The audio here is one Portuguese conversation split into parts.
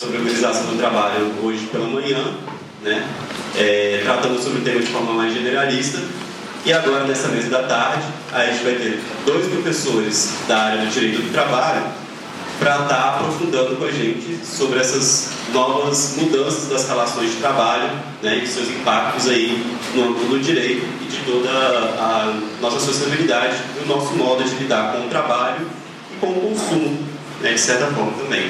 Sobre a organização do trabalho hoje pela manhã, né? Tratamos sobre o tema de forma mais generalista. E agora, nessa mesa da tarde, a gente vai ter dois professores da área do direito do trabalho para estar aprofundando com a gente sobre essas novas mudanças das relações de trabalho, né, e seus impactos aí no âmbito do direito e de toda a nossa sociabilidade e o nosso modo de lidar com o trabalho e com o consumo, né, de certa forma também.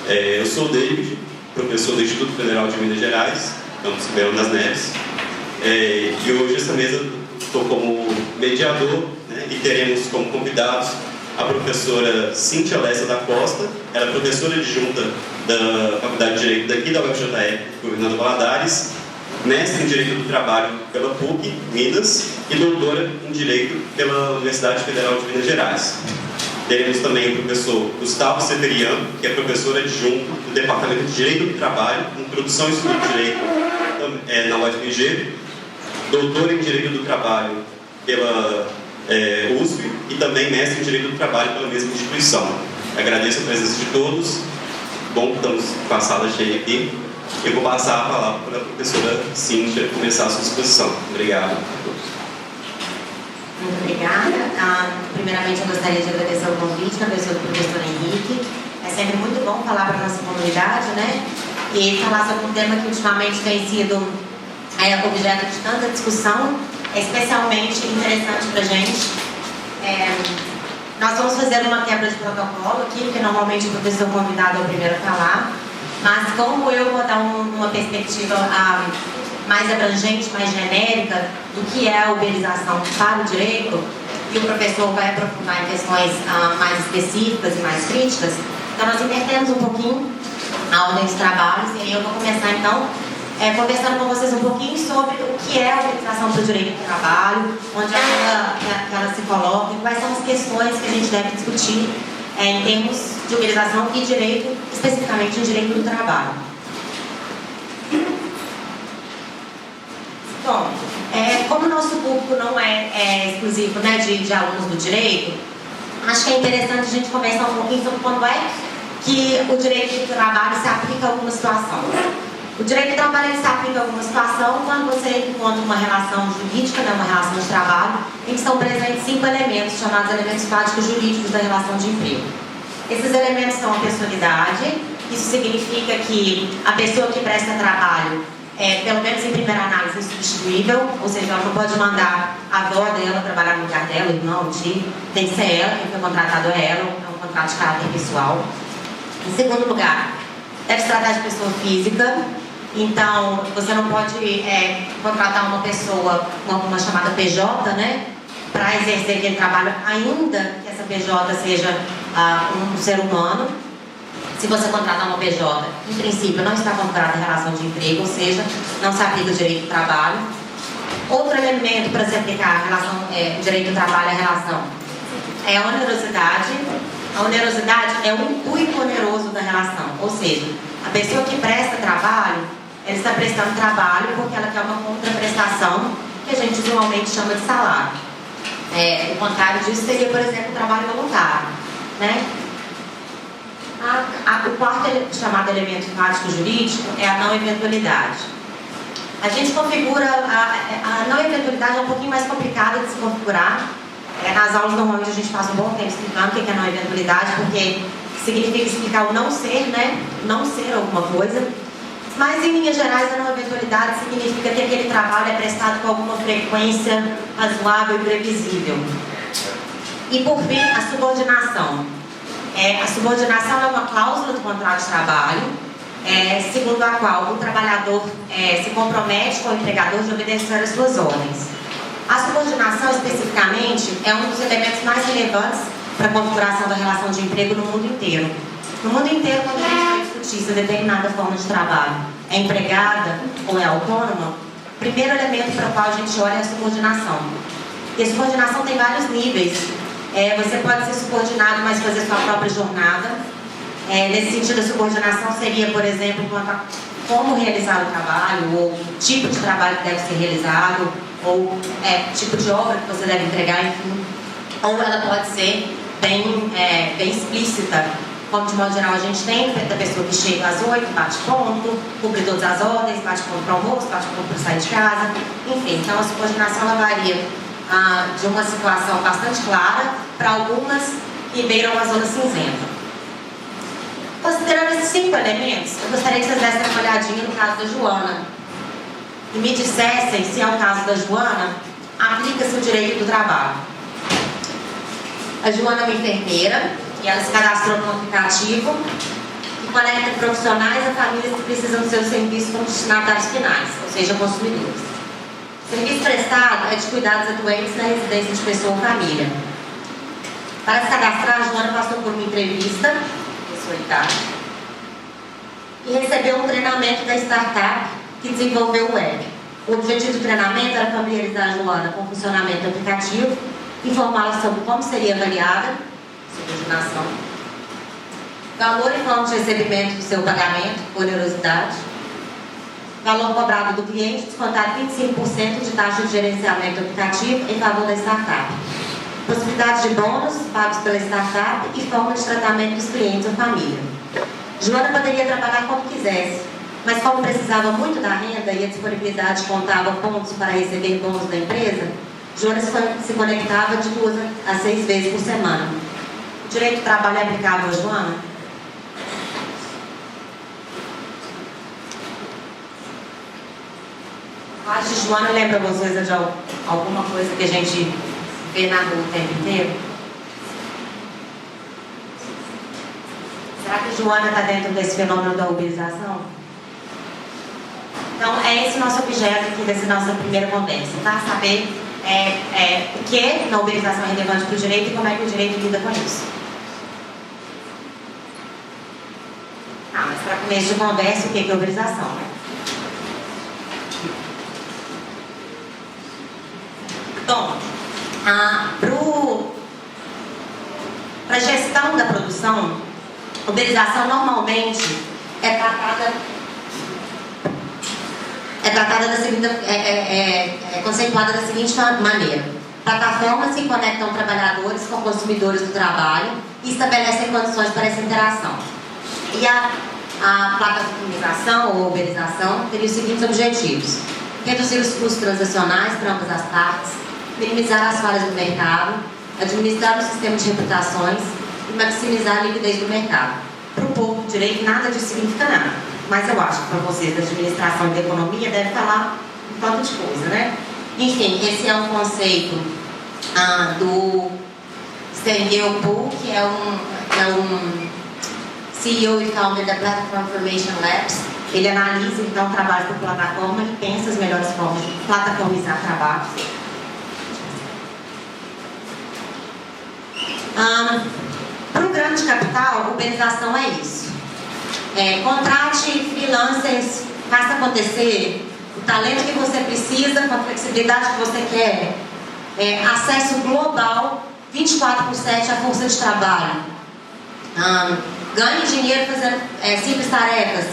Eu sou o David, professor do Instituto Federal de Minas Gerais, campus Belo das Neves, e hoje essa mesa estou como mediador, né, e teremos como convidados a professora Cíntia Lessa da Costa, ela é professora adjunta da Faculdade de Direito daqui da UFJF, Governador Valadares, mestre em Direito do Trabalho pela PUC, Minas, e doutora em Direito pela Universidade Federal de Minas Gerais. Teremos também o professor Gustavo Severiano, que é professor adjunto do Departamento de Direito do Trabalho, Introdução e Estudo de Direito na UFMG, doutor em Direito do Trabalho pela USP e também mestre em Direito do Trabalho pela mesma instituição. Agradeço a presença de todos. Bom, estamos com a sala cheia aqui. Eu vou passar a palavra para a professora Cíntia começar a sua exposição. Obrigado. Muito obrigada. Primeiramente, eu gostaria de agradecer o convite na pessoa do professor Henrique. É sempre muito bom falar para a nossa comunidade, né? E falar sobre um tema que ultimamente tem sido objeto de tanta discussão, é especialmente interessante para a gente. Nós vamos fazer uma quebra de protocolo aqui, porque normalmente o professor convidado é o primeiro a falar, mas como eu vou dar uma perspectiva mais abrangente, mais genérica do que é a uberização para o direito, e o professor vai aprofundar em questões mais específicas e mais críticas, então nós invertemos um pouquinho a ordem dos trabalhos, e aí eu vou começar então conversando com vocês um pouquinho sobre o que é a uberização para o direito do trabalho, onde ela se coloca, e quais são as questões que a gente deve discutir em termos de uberização e direito, especificamente em direito do trabalho. Bom, como o nosso público não é exclusivo, né, de alunos do direito, acho que é interessante a gente conversar um pouquinho sobre quando é que o direito do trabalho se aplica a alguma situação. O direito do trabalho se aplica a alguma situação quando você encontra uma relação jurídica, né, uma relação de trabalho, em que estão presentes 5 elementos, chamados elementos práticos jurídicos da relação de emprego. Esses elementos são a pessoalidade, isso significa que a pessoa que presta trabalho pelo menos em primeira análise, insubstituível, ou seja, ela não pode mandar a avó dela trabalhar no lugar dela, o irmão, o tio, tem que ser ela, quem foi contratado é ela, é um contrato de caráter pessoal. Em segundo lugar, deve se tratar de pessoa física, então você não pode contratar uma pessoa com uma chamada PJ, né, para exercer aquele trabalho, ainda que essa PJ seja um ser humano. Se você contratar uma PJ, em princípio, não está configurada em relação de emprego, ou seja, não se aplica o direito do trabalho. Outro elemento para se aplicar o direito do trabalho à relação é a onerosidade. A onerosidade é o intuito oneroso da relação, ou seja, a pessoa que presta trabalho, ela está prestando trabalho porque ela quer uma contraprestação, que a gente usualmente chama de salário. O contrário disso seria, por exemplo, o trabalho voluntário, né? O quarto chamado elemento prático jurídico é a não eventualidade. A gente configura, a não eventualidade é um pouquinho mais complicada de se configurar. Nas aulas normalmente a gente passa um bom tempo explicando o que é não eventualidade, porque significa explicar o não ser, né? Não ser alguma coisa. Mas em linhas gerais a não eventualidade significa que aquele trabalho é prestado com alguma frequência razoável e previsível. E por fim, a subordinação. A subordinação é uma cláusula do contrato de trabalho, segundo a qual o trabalhador se compromete com o empregador de obedecer às suas ordens. A subordinação, especificamente, é um dos elementos mais relevantes para a configuração da relação de emprego no mundo inteiro. No mundo inteiro, quando a gente vai discutir se determinada forma de trabalho é empregada ou é autônoma, o primeiro elemento para o qual a gente olha é a subordinação. E a subordinação tem vários níveis. Você pode ser subordinado, mas fazer sua própria jornada. Nesse sentido, a subordinação seria, por exemplo, como realizar o trabalho, ou o tipo de trabalho que deve ser realizado, ou tipo de obra que você deve entregar, enfim. Ou ela pode ser bem explícita, como de modo geral a gente tem, da pessoa que chega às 8, bate ponto, cumpre todas as ordens, bate ponto para o almoço, bate ponto para sair de casa, enfim. Então a subordinação ela varia de uma situação bastante clara para algumas que beiram uma zona cinzenta. Considerando esses 5 elementos, eu gostaria que vocês dessem uma olhadinha no caso da Joana e me dissessem se é o caso da Joana, aplica-se o direito do trabalho. A Joana é uma enfermeira e ela se cadastrou no aplicativo que conecta profissionais a famílias que precisam do seu serviço como destinatários finais, ou seja, consumidores. O serviço prestado é de cuidados a doentes na residência de pessoa ou família. Para se cadastrar, a Joana passou por uma entrevista e recebeu um treinamento da startup que desenvolveu o web. O objetivo do treinamento era familiarizar a Joana com o funcionamento do aplicativo, informá-la sobre como seria avaliada subordinação, valor e forma de recebimento do seu pagamento, onerosidade, valor cobrado do cliente, descontar 25% de taxa de gerenciamento do aplicativo em favor da startup, possibilidade de bônus pagos pela startup e forma de tratamento dos clientes ou família. Joana poderia trabalhar como quisesse, mas como precisava muito da renda e a disponibilidade contava pontos para receber bônus da empresa, Joana se conectava de 2 a 6 vezes por semana. O direito do trabalho é aplicável a Joana? A arte de Joana lembra vocês de alguma coisa que a gente vê na rua o tempo inteiro? Será que Joana está dentro desse fenômeno da uberização? Então, é esse nosso objeto aqui dessa nossa primeira conversa, tá? Saber o que na uberização é relevante para o direito e como é que o direito lida com isso. Mas para começo de conversa, o que é uberização, né? Bom, para a gestão da produção, a uberização normalmente é conceituada da seguinte maneira: plataformas que conectam trabalhadores com consumidores do trabalho e estabelecem condições para essa interação. E a plataformização ou uberização teria os seguintes objetivos: reduzir os custos transacionais para ambas as partes, minimizar as falhas do mercado, administrar o sistema de reputações e maximizar a liquidez do mercado. Para o povo do direito, nada disso significa nada. Mas eu acho que para vocês da administração e da economia deve falar um tanto de coisa, né? Enfim, esse é um conceito do Stanley Poole, que é um CEO e founder da Platform Formation Labs. Ele analisa então o trabalho por plataforma e pensa as melhores formas de plataformizar trabalhos. Para o grande capital, uberização é isso. Contrate freelancers, faça acontecer o talento que você precisa, com a flexibilidade que você quer, acesso global, 24/7 à força de trabalho, ganhe dinheiro fazendo simples tarefas,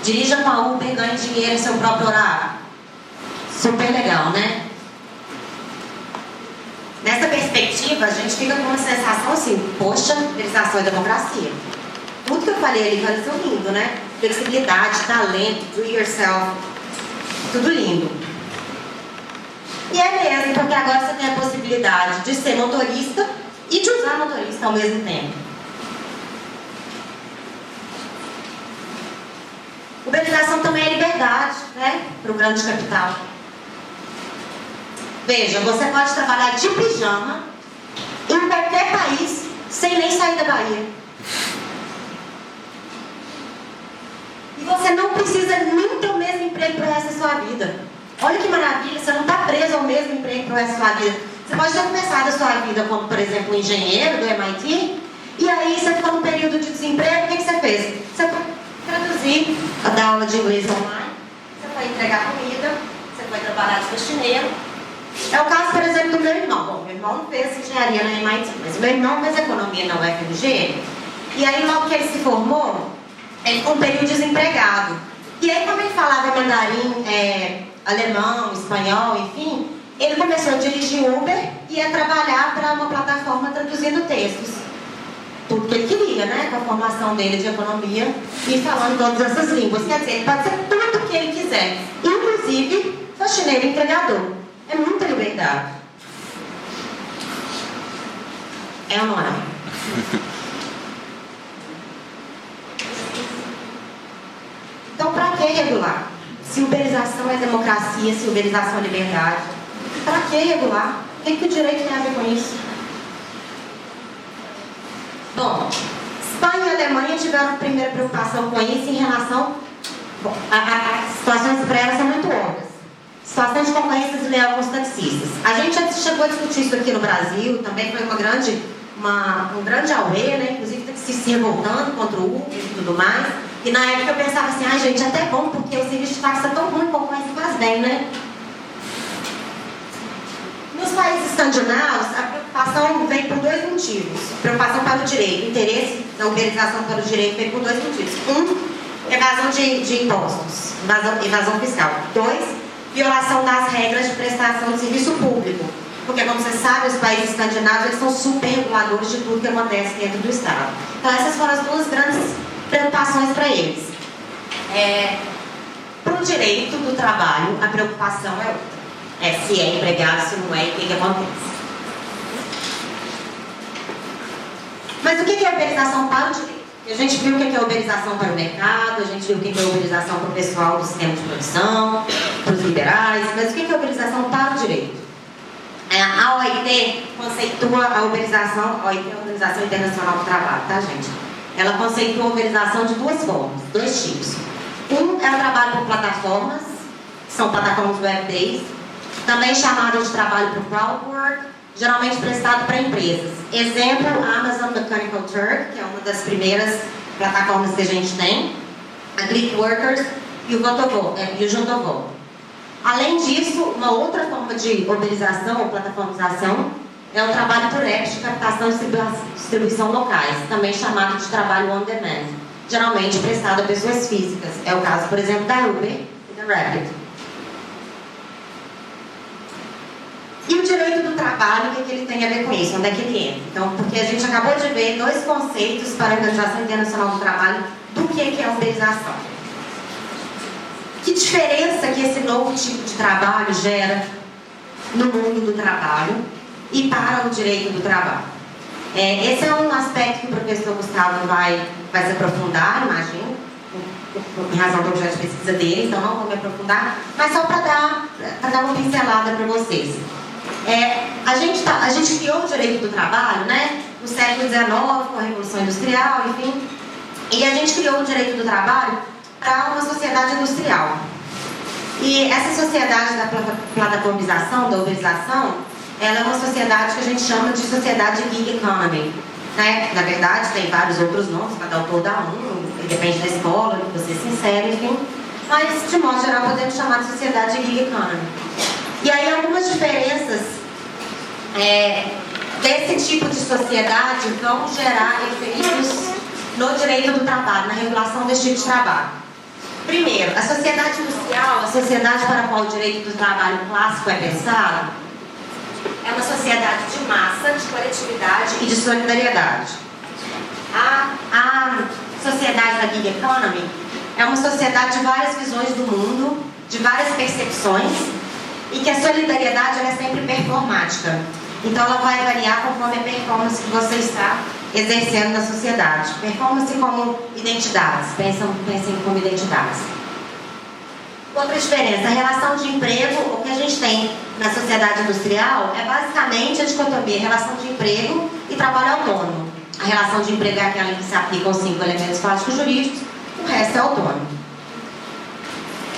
dirija com a Uber, ganhe dinheiro em seu próprio horário. Super legal, né? Nessa perspectiva, a gente fica com uma sensação assim: poxa, uberização é democracia. Tudo que eu falei ali pareceu lindo, né? Flexibilidade, talento, do yourself, tudo lindo. E é mesmo, porque agora você tem a possibilidade de ser motorista e de usar motorista ao mesmo tempo. Uberização também é liberdade, né? Para o grande capital. Veja, você pode trabalhar de pijama em qualquer país sem nem sair da Bahia. E você não precisa nem ter o mesmo emprego para o resto da sua vida. Olha que maravilha, você não está preso ao mesmo emprego para o resto da sua vida. Você pode ter começado a sua vida como, por exemplo, um engenheiro do MIT, e aí você ficou num período de desemprego, o que você fez? Você foi traduzir, dar aula de inglês online, você foi entregar comida, você foi trabalhar de faxineiro. É o caso, por exemplo, do meu irmão. Bom, meu irmão não fez engenharia na MIT, mas meu irmão fez economia na UFMG, e aí logo que ele se formou, ele ficou um período desempregado. E aí, como ele falava mandarim, alemão, espanhol, enfim, ele começou a dirigir Uber e a trabalhar para uma plataforma traduzindo textos. tudo que ele queria, né? Com a formação dele de economia e falando todas essas línguas. Quer dizer, ele pode ser tudo o que ele quiser, inclusive faxineiro e entregador. É muita liberdade. É ou não é? Então, para que regular? Se uberização é democracia, se uberização é liberdade, para que regular? O que o direito tem a ver com isso? Bom, Espanha e Alemanha tiveram a primeira preocupação com isso em relação... Bom, as situações para elas são muito óbvias. Situação de concorrência desleal com os taxistas. A gente já chegou a discutir isso aqui no Brasil, também foi um grande auê, né? Inclusive taxistas se revoltando contra o Uber e tudo mais. E na época eu pensava assim, ai gente, até bom, porque o serviço de táxi é tão ruim, concorrência faz bem, né? Nos países escandinavos, a preocupação vem por dois motivos. Preocupação para o direito, o interesse da uberização para o direito vem por dois motivos. Evasão de impostos, evasão fiscal. 2, violação das regras de prestação de serviço público. Porque, como você sabe, os países escandinavos eles são super reguladores de tudo que acontece dentro do Estado. Então, essas foram as duas grandes preocupações para eles. Para o direito do trabalho, a preocupação é outra. Se é empregado, se não é, o que acontece. Mas o que é uberização para o direito? A gente viu o que é uberização para o mercado, a gente viu o que é uberização para o pessoal do sistema de produção, para os liberais, mas o que é uberização para o direito? A OIT conceitua a uberização, a OIT é a Organização Internacional do Trabalho, tá, gente? Ela conceitua a uberização de duas formas, dois tipos. É o trabalho por plataformas, que são plataformas web-based, também chamado de trabalho por crowdwork, geralmente prestado para empresas. Exemplo, a Amazon Mechanical Turk, que é uma das primeiras plataformas que a gente tem, a Clickworkers e o Juntovoo. Além disso, uma outra forma de uberização ou plataformização é o trabalho por apps de captação e distribuição locais, também chamado de trabalho on demand, geralmente prestado a pessoas físicas. É o caso, por exemplo, da Uber e da Rapid. E o direito do trabalho, o que ele tem a ver com isso? Onde é que ele entra? Então, porque a gente acabou de ver dois conceitos para a Organização Internacional do Trabalho do que é a uberização. Que diferença que esse novo tipo de trabalho gera no mundo do trabalho e para o direito do trabalho? Esse é um aspecto que o professor Gustavo vai se aprofundar, imagino, em razão do objeto de pesquisa dele, então não vou me aprofundar, mas só para dar uma pincelada para vocês. A gente criou o direito do trabalho, né, no século XIX, com a Revolução Industrial, enfim, e a gente criou o direito do trabalho para uma sociedade industrial. E essa sociedade da plataformização, da uberização, ela é uma sociedade que a gente chama de sociedade gig economy. Né? Na verdade, tem vários outros nomes, cada autor dá depende da escola, que você se insere, enfim. Mas, de modo geral, podemos chamar de sociedade gig economy. E aí, algumas diferenças desse tipo de sociedade vão gerar efeitos no direito do trabalho, na regulação desse tipo de trabalho. Primeiro, a sociedade industrial, a sociedade para a qual o direito do trabalho clássico é pensado, é uma sociedade de massa, de coletividade e de solidariedade. A sociedade da gig economy é uma sociedade de várias visões do mundo, de várias percepções, e que a solidariedade ela é sempre performática. Então ela vai variar conforme a performance que você está exercendo na sociedade. Performance como identidades, pensem como identidades. Outra diferença, a relação de emprego, o que a gente tem na sociedade industrial é basicamente a dicotomia, relação de emprego e trabalho autônomo. A relação de emprego é aquela em que se aplicam os 5 elementos práticos jurídicos, o resto é autônomo.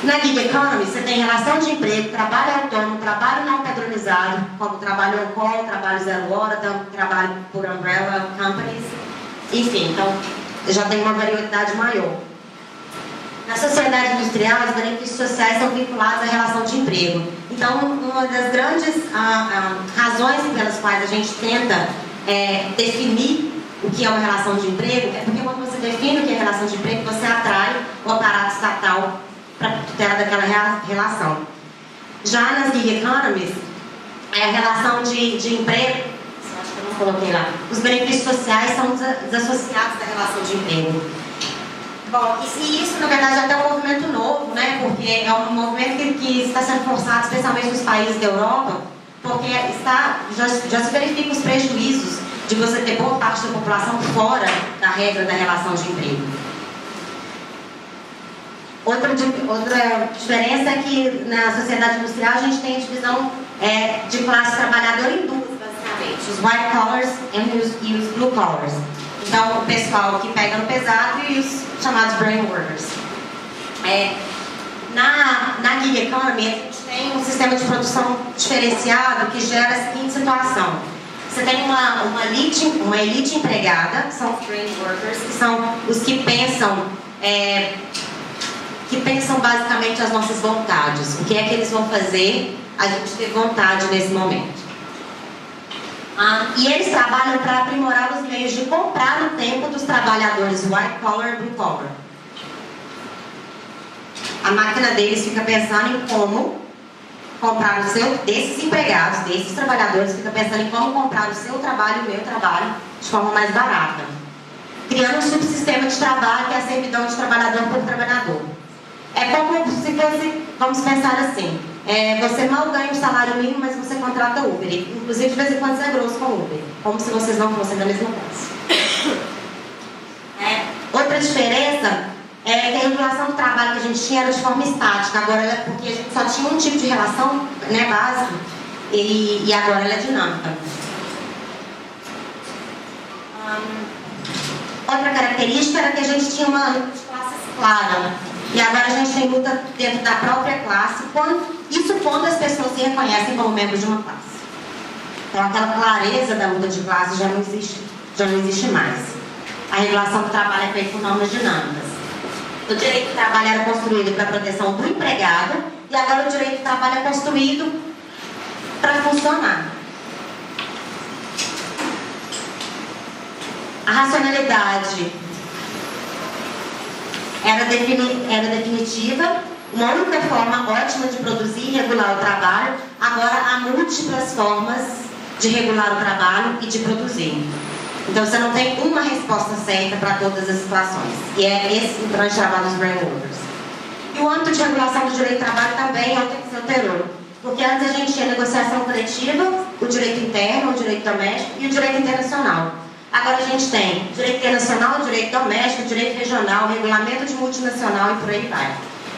Na gig economy, você tem relação de emprego, trabalho autônomo, trabalho não padronizado, como trabalho on-call, trabalho 0 hora, trabalho por umbrella companies, enfim, então já tem uma variedade maior. Na sociedade industrial, os benefícios sociais são vinculados à relação de emprego. Então, uma das grandes razões pelas quais a gente tenta definir o que é uma relação de emprego é porque quando você define o que é relação de emprego, você atrai o aparato estatal para tutela daquela relação. Já nas gig economies, a relação de emprego, acho que eu não coloquei lá. Os benefícios sociais são desassociados da relação de emprego. Bom, e isso, na verdade, é até um movimento novo, né? Porque é um movimento que está sendo forçado, especialmente nos países da Europa, porque já se verifica os prejuízos de você ter boa parte da população fora da regra da relação de emprego. Outra diferença é que na sociedade industrial a gente tem a divisão de classe trabalhadora em duas, basicamente. Os white collars e os blue collars. Então, o pessoal que pega no pesado e os chamados brain workers. Na gig economy, a gente tem um sistema de produção diferenciado que gera a seguinte situação. Você tem uma elite empregada, que são os brain workers, que são os que pensam basicamente as nossas vontades. O que é que eles vão fazer a gente ter vontade nesse momento. E eles trabalham para aprimorar os meios de comprar o tempo dos trabalhadores white collar e blue collar. A máquina deles fica pensando em como comprar desses empregados, desses trabalhadores, fica pensando em como comprar o seu trabalho e o meu trabalho de forma mais barata. Criando um subsistema de trabalho que é a servidão de trabalhador por trabalhador. É como se fosse, vamos pensar assim, você mal ganha um salário mínimo, mas você contrata Uber. Inclusive, de vez em quando, você é grosso com Uber. Como se vocês não fossem da mesma classe. Outra diferença é que a regulação do trabalho que a gente tinha era de forma estática. Agora, porque a gente só tinha um tipo de relação, né, básica, e agora ela é dinâmica. Outra característica era que a gente tinha uma luta de classes clara. E agora a gente tem luta dentro da própria classe, quando as pessoas se reconhecem como membros de uma classe. Então aquela clareza da luta de classe já não existe mais. A regulação do trabalho é feita por normas dinâmicas. O direito do trabalho era construído para a proteção do empregado, e agora o direito do trabalho é construído para funcionar. A racionalidade era definitiva, uma única forma ótima de produzir e regular o trabalho. Agora há múltiplas formas de regular o trabalho e de produzir. Então você não tem uma resposta certa para todas as situações. E é esse o grande trabalho dos brain workers. E o âmbito de regulação do direito do trabalho também se alterou. Porque antes a gente tinha negociação coletiva, o direito interno, o direito doméstico e o direito internacional. Agora a gente tem direito internacional, direito doméstico, direito regional, regulamento de multinacional e por aí vai.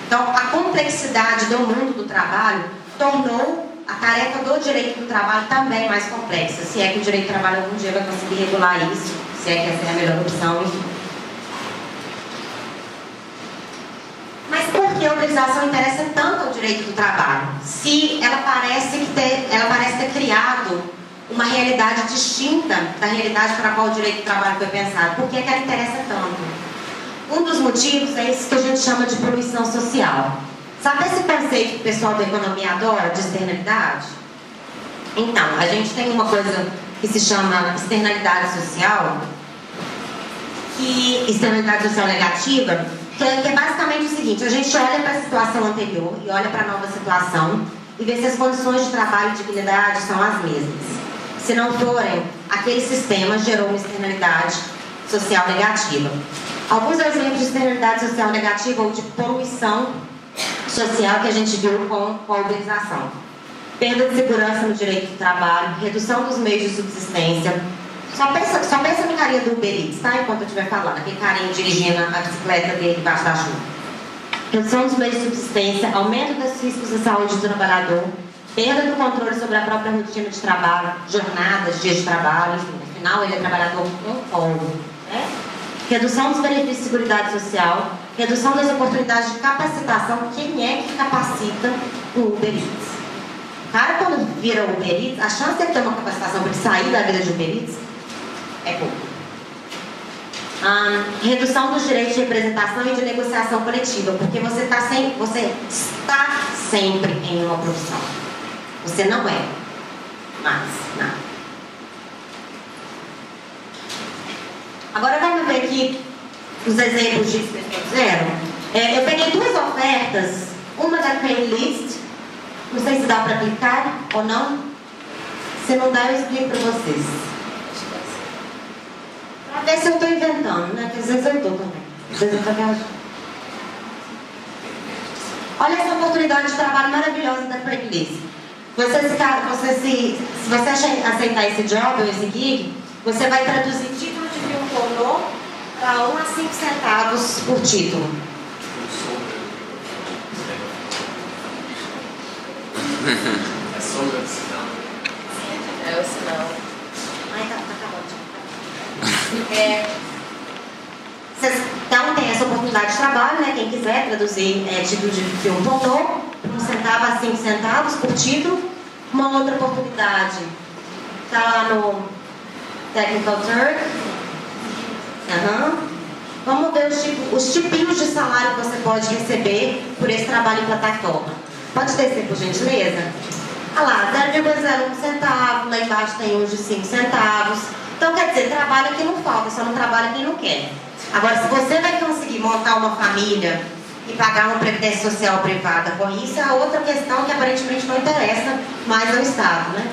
Então, a complexidade do mundo do trabalho tornou a tarefa do direito do trabalho também mais complexa. Se é que o direito do trabalho algum dia vai conseguir regular isso, se é que essa é a melhor opção, enfim. Mas por que a legislação interessa tanto ao direito do trabalho? Se ela parece ter criado uma realidade distinta da realidade para a qual o direito do trabalho foi pensado. Por que ela interessa tanto? Um dos motivos é isso que a gente chama de poluição social. Sabe esse conceito que o pessoal da economia adora, de externalidade? Então, a gente tem uma coisa que se chama externalidade social, externalidade social negativa, que é basicamente o seguinte: a gente olha para a situação anterior e olha para a nova situação e vê se as condições de trabalho e dignidade são as mesmas. Se não forem, aquele sistema gerou uma externalidade social negativa. Alguns exemplos de externalidade social negativa ou de poluição social que a gente viu com a uberização: perda de segurança no direito do trabalho, redução dos meios de subsistência. Só pensa no carinha do Uber Eats, tá? Enquanto eu estiver falando, aquele carinha dirigindo a bicicleta dele embaixo da chuva. Redução dos meios de subsistência, aumento dos riscos de saúde do trabalhador, perda do controle sobre a própria rotina de trabalho, jornadas, dias de trabalho, enfim, afinal ele é trabalhador com folga, né? Redução dos benefícios de seguridade social, redução das oportunidades de capacitação. Quem é que capacita o Uber Eats? O cara, quando vira Uber Eats, a chance de ter uma capacitação para ele sair da vida de Uber Eats é pouco. Redução dos direitos de representação e de negociação coletiva, porque você está sempre em uma profissão. Você não é mais nada. Agora vamos ver aqui os exemplos disso que eles fizeram. Eu peguei duas ofertas, uma da Craigslist, não sei se dá para clicar ou não. Se não dá, eu explico para vocês. ver se eu estou inventando, né? Porque às vezes eu estou também. Às vezes eu estou viajando. Olha essa oportunidade de trabalho maravilhosa da Craigslist. Se você aceitar esse job ou esse gig, você vai traduzir título de filme pornô para 1 a 5 centavos por título. É sombra do sinal. É o sinal. Ai, tá acabando. Então tem essa oportunidade de trabalho, né? Quem quiser traduzir título de filme pornô, 1 centavo a 5 centavos por título. Uma outra oportunidade está lá no Technical Turk. Vamos ver os tipinhos de salário que você pode receber por esse trabalho em plataforma. Pode descer, por gentileza? Olha lá, 0,01 centavo, lá embaixo tem uns de 5 centavos. Então, quer dizer, trabalha quem não falta, só não trabalha quem não quer. Agora, se você vai conseguir montar uma família e pagar uma previdência social privada com isso, é outra questão que aparentemente não interessa mais ao Estado, né?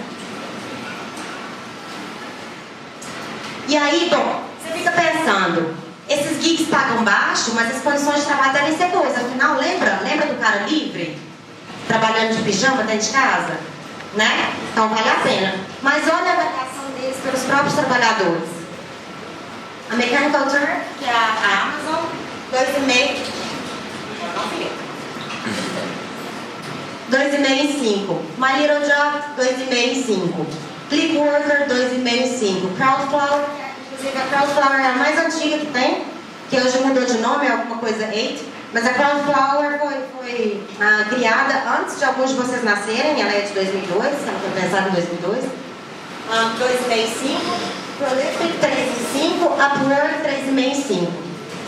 E aí, bom, você fica pensando, esses gigs pagam baixo, mas as condições de trabalho devem ser boas. Afinal, lembra do cara livre? Trabalhando de pijama dentro de casa? Né? Então vale a pena. Mas olha a avaliação deles pelos próprios trabalhadores. A Mechanical Turk, que é a Amazon, 2,5. Não fui eu. 2,5 e 5. My Little Job, 2,5 e 5. Clickworker, 2,5 e 5. Crowdflower, inclusive a Crowdflower é a mais antiga que tem, que hoje mudou de nome, é alguma coisa 8. Mas a Crowdflower foi criada antes de alguns de vocês nascerem, ela é de 2002, ela foi pensada em 2002. 2,5 e 5. Prolific, 3 e 5. Upwork, 3,5 e 5.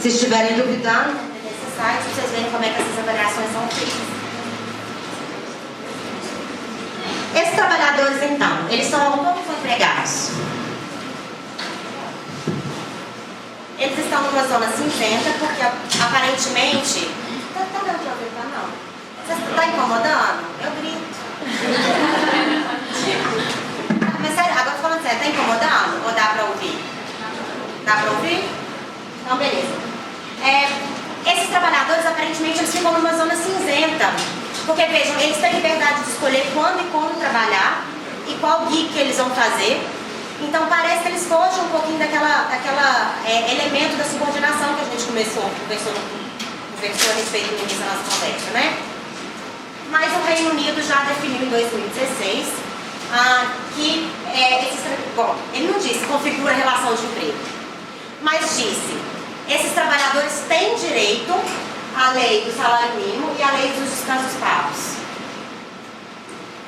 Se estiverem duvidando, nesse site, vocês verem como é que essas avaliações são feitas. Esses trabalhadores, então, eles são como empregados. Eles estão numa zona cinzenta, porque aparentemente... Tá dando pra ouvir, tá não? Você está incomodando? Eu grito. Mas sério, agora falando sério, tá incomodando? Ou dá pra ouvir? Dá pra ouvir? Então, beleza. Esses trabalhadores, aparentemente, eles ficam numa zona cinzenta. Porque, vejam, eles têm liberdade de escolher quando e como trabalhar e qual gig que eles vão fazer. Então, parece que eles fogem um pouquinho daquela elemento da subordinação que a gente conversou a respeito no início da nossa conversa, né? Mas o Reino Unido já definiu em 2016 que bom, ele não disse configura relação de emprego, mas disse esses trabalhadores têm direito à lei do salário mínimo e à lei dos descansos pagos.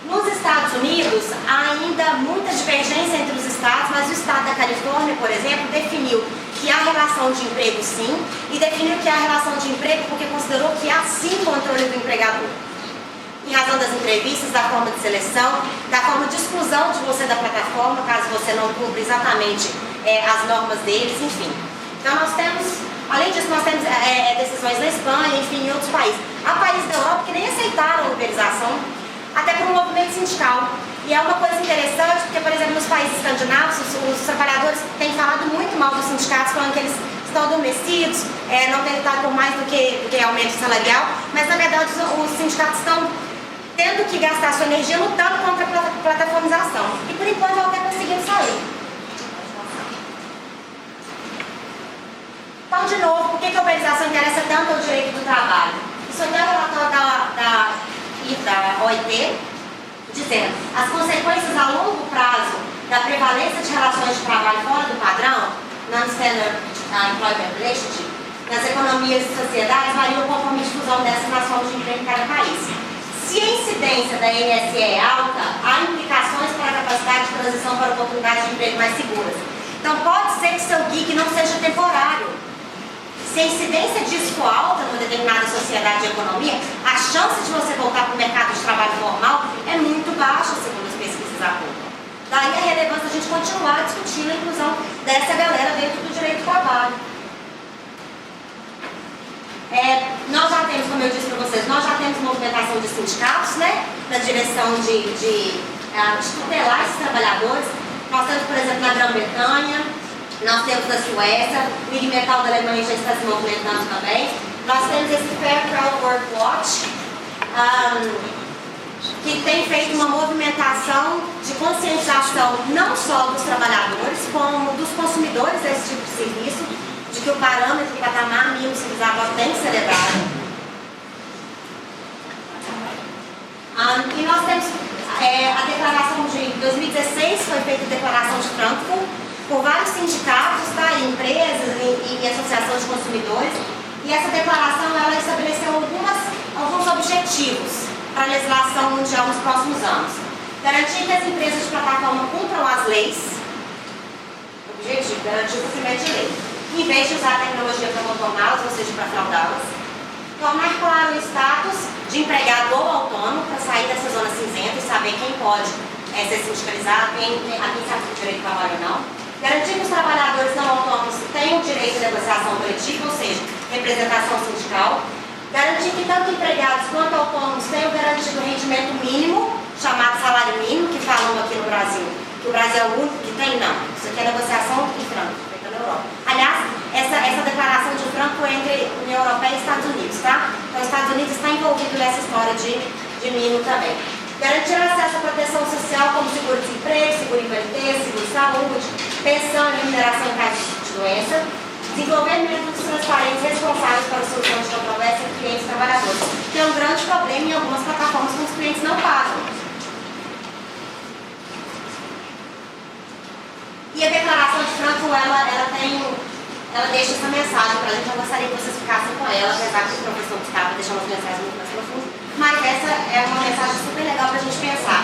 Nos Estados Unidos, há ainda muita divergência entre os estados, mas o estado da Califórnia, por exemplo, definiu que há relação de emprego sim, e definiu que há relação de emprego porque considerou que há sim controle do empregador. Em razão das entrevistas, da forma de seleção, da forma de exclusão de você da plataforma, caso você não cumpra exatamente as normas deles, enfim. Então nós temos, além disso, nós temos decisões na Espanha, enfim, em outros países. Há países da Europa que nem aceitaram a uberização, até por um movimento sindical. E é uma coisa interessante, porque, por exemplo, nos países escandinavos, os trabalhadores têm falado muito mal dos sindicatos, falando que eles estão adormecidos, não têm lutado por mais do que aumento salarial, mas, na verdade, os sindicatos estão tendo que gastar sua energia lutando contra a plataformização. E, por enquanto, ela até conseguindo sair. Então, de novo, por que a uberização interessa tanto ao direito do trabalho? Isso aqui é o relatório da OIT, dizendo as consequências a longo prazo da prevalência de relações de trabalho fora do padrão, non-standard employment relationship, nas economias e sociedades variam conforme a difusão dessas nas formas de emprego em cada país. Se a incidência da NSE é alta, há implicações para a capacidade de transição para oportunidades de emprego mais seguras. Então pode ser que seu gig não seja temporário. Se a incidência disso for alta numa determinada sociedade e economia, a chance de você voltar para o mercado de trabalho formal é muito baixa, segundo as pesquisas apontam. Daí a relevância a gente continuar discutindo a inclusão dessa galera dentro do direito do trabalho. Nós já temos, como eu disse para vocês, nós já temos movimentação de sindicatos, né, na direção de tutelar esses trabalhadores. Nós temos, por exemplo, na Grã-Bretanha, Nós temos na Suécia, o IG Metall da Alemanha já está se movimentando também. Nós temos esse Fair Crowd Work Watch, que tem feito uma movimentação de conscientização não só dos trabalhadores, como dos consumidores desse tipo de serviço, de que o parâmetro, o patamar mínimo civilizatório tem que ser elevado. E nós temos a declaração de 2016, foi feita a declaração de Frankfurt, por vários sindicatos, tá, empresas e associações de consumidores, e essa declaração ela estabeleceu alguns objetivos para a legislação mundial nos próximos anos. Garantir que as empresas de plataforma cumpram as leis, objetivo, garantir o cumprimento de lei, em vez de usar a tecnologia para contorná-las, ou seja, para fraudá-las. Tornar claro o status de empregado ou autônomo para sair dessa zona cinzenta e saber quem pode ser sindicalizado, a quem sabe se o direito de trabalho ou não. Garantir que os trabalhadores não autônomos tenham direito de negociação coletiva, ou seja, representação sindical. Garantir que tanto empregados quanto autônomos tenham garantido o rendimento mínimo, chamado salário mínimo, que falam aqui no Brasil. Que o Brasil é o único que tem? Não. Isso aqui é negociação em Frankfurt, feita na Europa. Aliás, essa declaração de Frankfurt é entre União Europeia e Estados Unidos, tá? Então, os Estados Unidos está envolvido nessa história de mínimo também. Garantir acesso à proteção social, como seguro-desemprego, seguro-invalidez, seguro-saúde, pensão e remuneração em caso de doença. Desenvolver métodos transparentes responsáveis para a solução de controvérsia entre clientes e trabalhadores, que é um grande problema em algumas plataformas que os clientes não pagam. E a declaração de Frankfurt, ela deixa essa mensagem para a gente. Eu gostaria que vocês ficassem com ela, apesar que o professor Gustavo deixou umas mensagens muito mais profundas, mas essa é uma mensagem super legal para a gente pensar.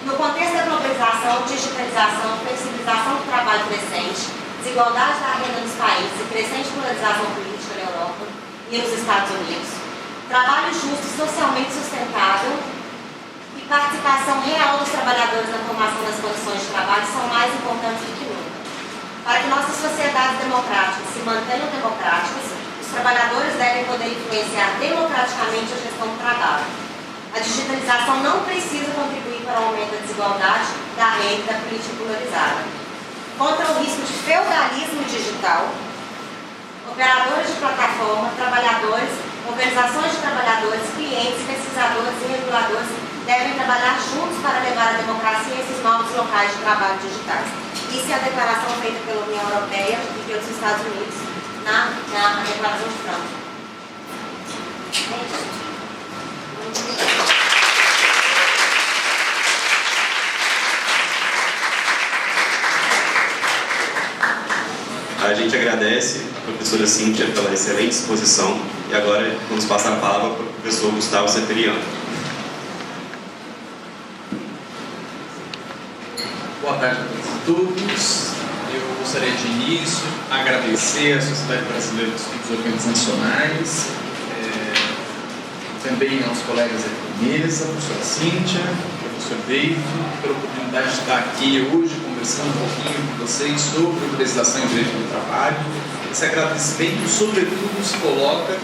No contexto da globalização, digitalização, flexibilização do trabalho crescente, desigualdade da renda nos países e crescente polarização política na Europa e nos Estados Unidos, trabalho justo e socialmente sustentável e participação real dos trabalhadores na formação das condições de trabalho são mais importantes do que nunca. Para que nossas sociedades democráticas se mantenham democráticas, os trabalhadores devem poder influenciar democraticamente a gestão do trabalho. A digitalização não precisa contribuir para o aumento da desigualdade, da renda e da política polarizada. Contra o risco de feudalismo digital, operadores de plataforma, trabalhadores, organizações de trabalhadores, clientes, pesquisadores e reguladores devem trabalhar juntos para levar a democracia a esses novos locais de trabalho digitais. Isso é a declaração feita pela União Europeia e pelos Estados Unidos na declaração de Frankfurt. A gente agradece a professora Cíntia pela excelente exposição e agora vamos passar a palavra para o professor Gustavo Seperiano. Boa tarde a todos. Eu gostaria de início agradecer à Sociedade Brasileira dos Estudos Organizacionais, também aos colegas aqui da mesa, a professora Cíntia, o professor David, pela oportunidade de estar aqui hoje conversando um pouquinho com vocês sobre a legislação e direito do trabalho. Esse agradecimento, sobretudo, se coloca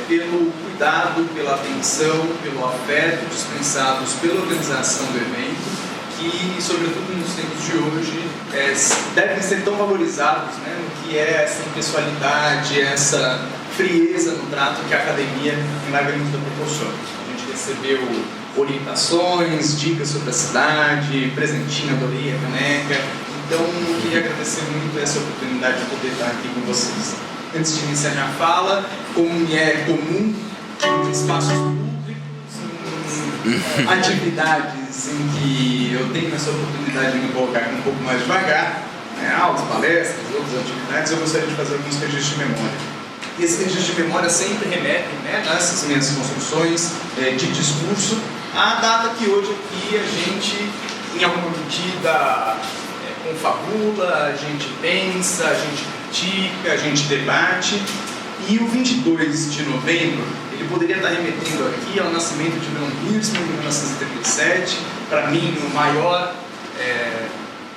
pelo cuidado, pela atenção, pelo afeto dispensados pela organização do evento, que, sobretudo nos tempos de hoje, devem ser tão valorizados, né, no que é essa impessoalidade, essa frieza no trato que a academia, em larga medida, proporciona. A gente recebeu orientações, dicas sobre a cidade, presentinho, adorei a caneca. Então, eu queria agradecer muito essa oportunidade de poder estar aqui com vocês. Antes de iniciar minha fala, como me é comum em espaços públicos, em atividades em que eu tenho essa oportunidade de me colocar um pouco mais devagar, aulas, palestras, outras atividades, eu gostaria de fazer alguns registros de memória. E esses registros de memória sempre remetem, nessas minhas construções de discurso, à data que hoje aqui a gente, em alguma medida, confabula, a gente pensa, a gente critica, a gente debate. E o 22 de novembro, ele poderia estar remetendo aqui ao nascimento de Leon Hirschman, em 1937, para mim, o maior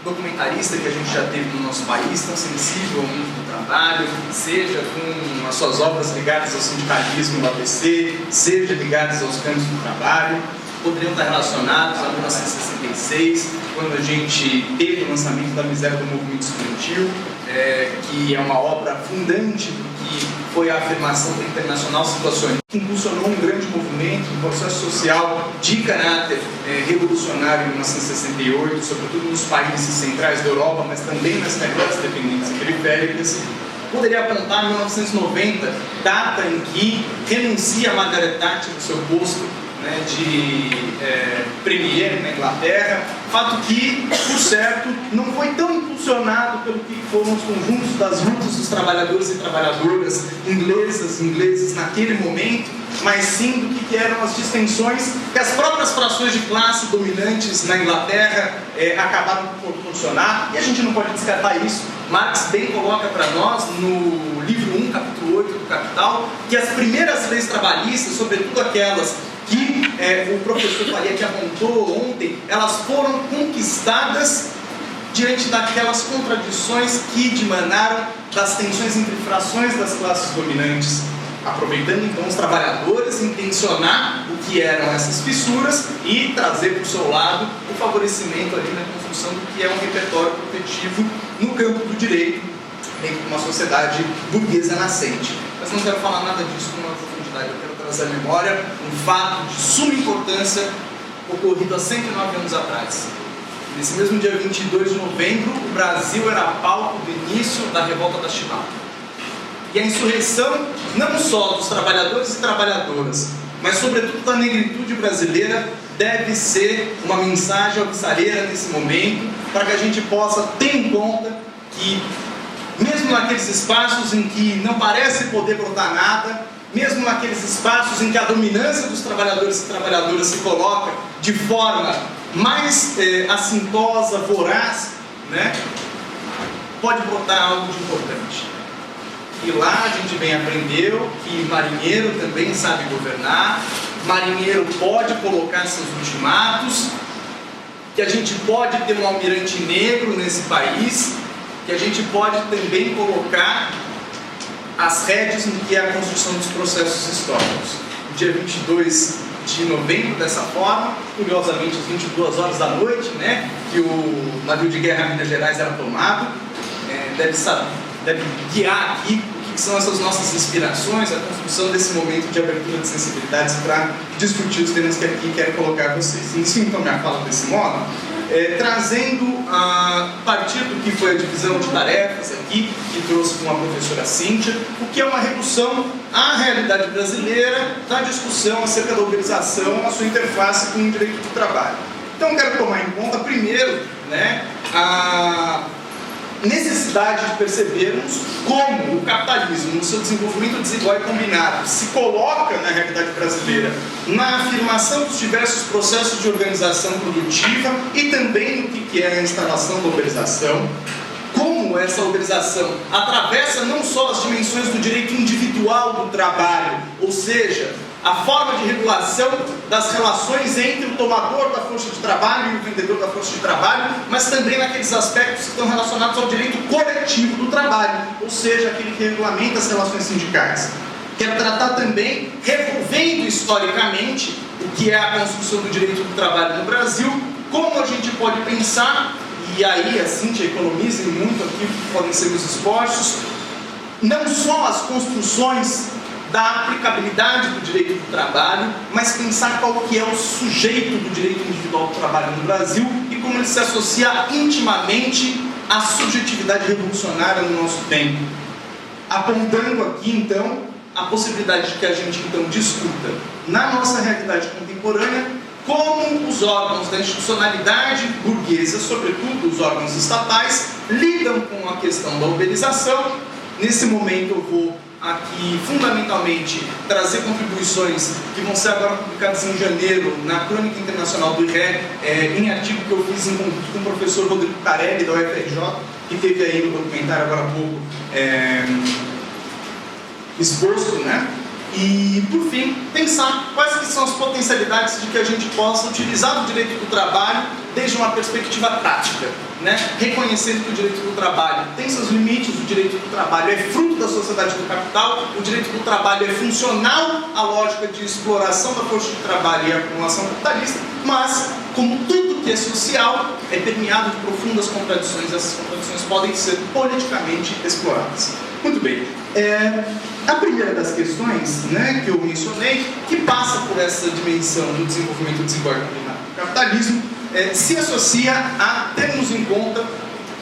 documentarista que a gente já teve no nosso país, tão sensível ao mundo do trabalho, seja com as suas obras ligadas ao sindicalismo do ABC, seja ligadas aos campos do trabalho. poderiam estar relacionados a 1966, quando a gente teve o lançamento da Miséria do Movimento Estudantil, que é uma obra fundante do que foi a afirmação da Internacional Situações, que impulsionou um grande movimento, um processo social de caráter revolucionário em 1968, sobretudo nos países centrais da Europa, mas também nas terras dependentes e periféricas. Poderia apontar 1990, data em que renuncia Margaret Thatcher do seu posto de premier na Inglaterra, fato que, por certo, não foi tão impulsionado pelo que foram os conjuntos das lutas dos trabalhadores e trabalhadoras ingleses naquele momento, mas sim do que eram as distensões que as próprias frações de classe dominantes na Inglaterra acabaram por proporcionar, e a gente não pode descartar isso. Marx bem coloca para nós, no livro 1, capítulo 8 do Capital, que as primeiras leis trabalhistas, sobretudo aquelas que o professor Faria que apontou ontem, elas foram conquistadas diante daquelas contradições que dimanaram das tensões entre frações das classes dominantes, aproveitando então os trabalhadores, intencionar o que eram essas fissuras e trazer para o seu lado o favorecimento ali na construção do que é um repertório protetivo no campo do direito, dentro de uma sociedade burguesa nascente. Mas não quero falar nada disso com uma profundidade, eu quero trazer à memória um fato de suma importância ocorrido há 109 anos atrás. Nesse mesmo dia 22 de novembro, o Brasil era palco do início da Revolta da Chivalra. E a insurreição, não só dos trabalhadores e trabalhadoras, mas sobretudo da negritude brasileira, deve ser uma mensagem alvissareira nesse momento, para que a gente possa ter em conta que, mesmo naqueles espaços em que não parece poder brotar nada, mesmo naqueles espaços em que a dominância dos trabalhadores e trabalhadoras se coloca de forma mais assintosa, voraz, pode brotar algo de importante. E lá a gente bem aprendeu que marinheiro também sabe governar, marinheiro pode colocar seus ultimatos, que a gente pode ter um almirante negro nesse país, que a gente pode também colocar as rédeas no que é a construção dos processos históricos. No dia 22 de novembro, dessa forma, curiosamente às 22 horas da noite, que o navio de guerra Minas Gerais era tomado, deve guiar aqui o que são essas nossas inspirações, a construção desse momento de abertura de sensibilidades para discutir os temas que aqui quero colocar a vocês. Inicio então minha fala desse modo, trazendo a partir do que foi a divisão de tarefas aqui, que trouxe com a professora Cíntia, o que é uma redução à realidade brasileira da discussão acerca da uberização, a sua interface com o direito do trabalho. Então quero tomar em conta primeiro a necessidade de percebermos como o capitalismo, no seu desenvolvimento desigual e combinado, se coloca na realidade brasileira, na afirmação dos diversos processos de organização produtiva e também no que é a instalação da uberização, como essa uberização atravessa não só as dimensões do direito individual do trabalho, ou seja, a forma de regulação das relações entre o tomador da força de trabalho e o vendedor da força de trabalho, mas também naqueles aspectos que estão relacionados ao direito coletivo do trabalho, ou seja, aquele que regulamenta as relações sindicais. Quero tratar também, revolvendo historicamente o que é a construção do direito do trabalho no Brasil, como a gente pode pensar, e aí a Cíntia economize muito aqui, podem ser os esforços, não só as construções da aplicabilidade do direito do trabalho, mas pensar qual que é o sujeito do direito individual do trabalho no Brasil e como ele se associa intimamente à subjetividade revolucionária no nosso tempo. Apontando aqui, então, a possibilidade de que a gente, então, discuta na nossa realidade contemporânea como os órgãos da institucionalidade burguesa, sobretudo os órgãos estatais, lidam com a questão da uberização. Nesse momento eu vou aqui fundamentalmente trazer contribuições que vão ser agora publicadas em janeiro na Crônica Internacional do IRE, em artigo que eu fiz em conjunto com o professor Rodrigo Carelli da UFRJ, que teve aí no documentário agora há pouco exposto, E, por fim, pensar quais que são as potencialidades de que a gente possa utilizar o direito do trabalho desde uma perspectiva prática, né? Reconhecendo que o direito do trabalho tem seus limites, o direito do trabalho é fruto da sociedade do capital, o direito do trabalho é funcional à lógica de exploração da força de trabalho e acumulação capitalista, mas, como tudo que é social, é permeado de profundas contradições, e essas contradições podem ser politicamente exploradas. Muito bem. A primeira das questões, né, que eu mencionei, que passa por essa dimensão do desenvolvimento e desembarque do capitalismo, se associa a termos em conta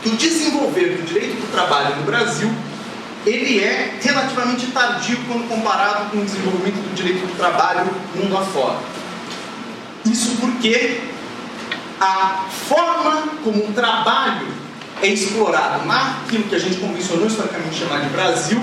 que o desenvolver do direito do trabalho no Brasil ele é relativamente tardio quando comparado com o desenvolvimento do direito do trabalho mundo afora. Isso porque a forma como o trabalho é explorado naquilo que a gente convencionou historicamente chamar de Brasil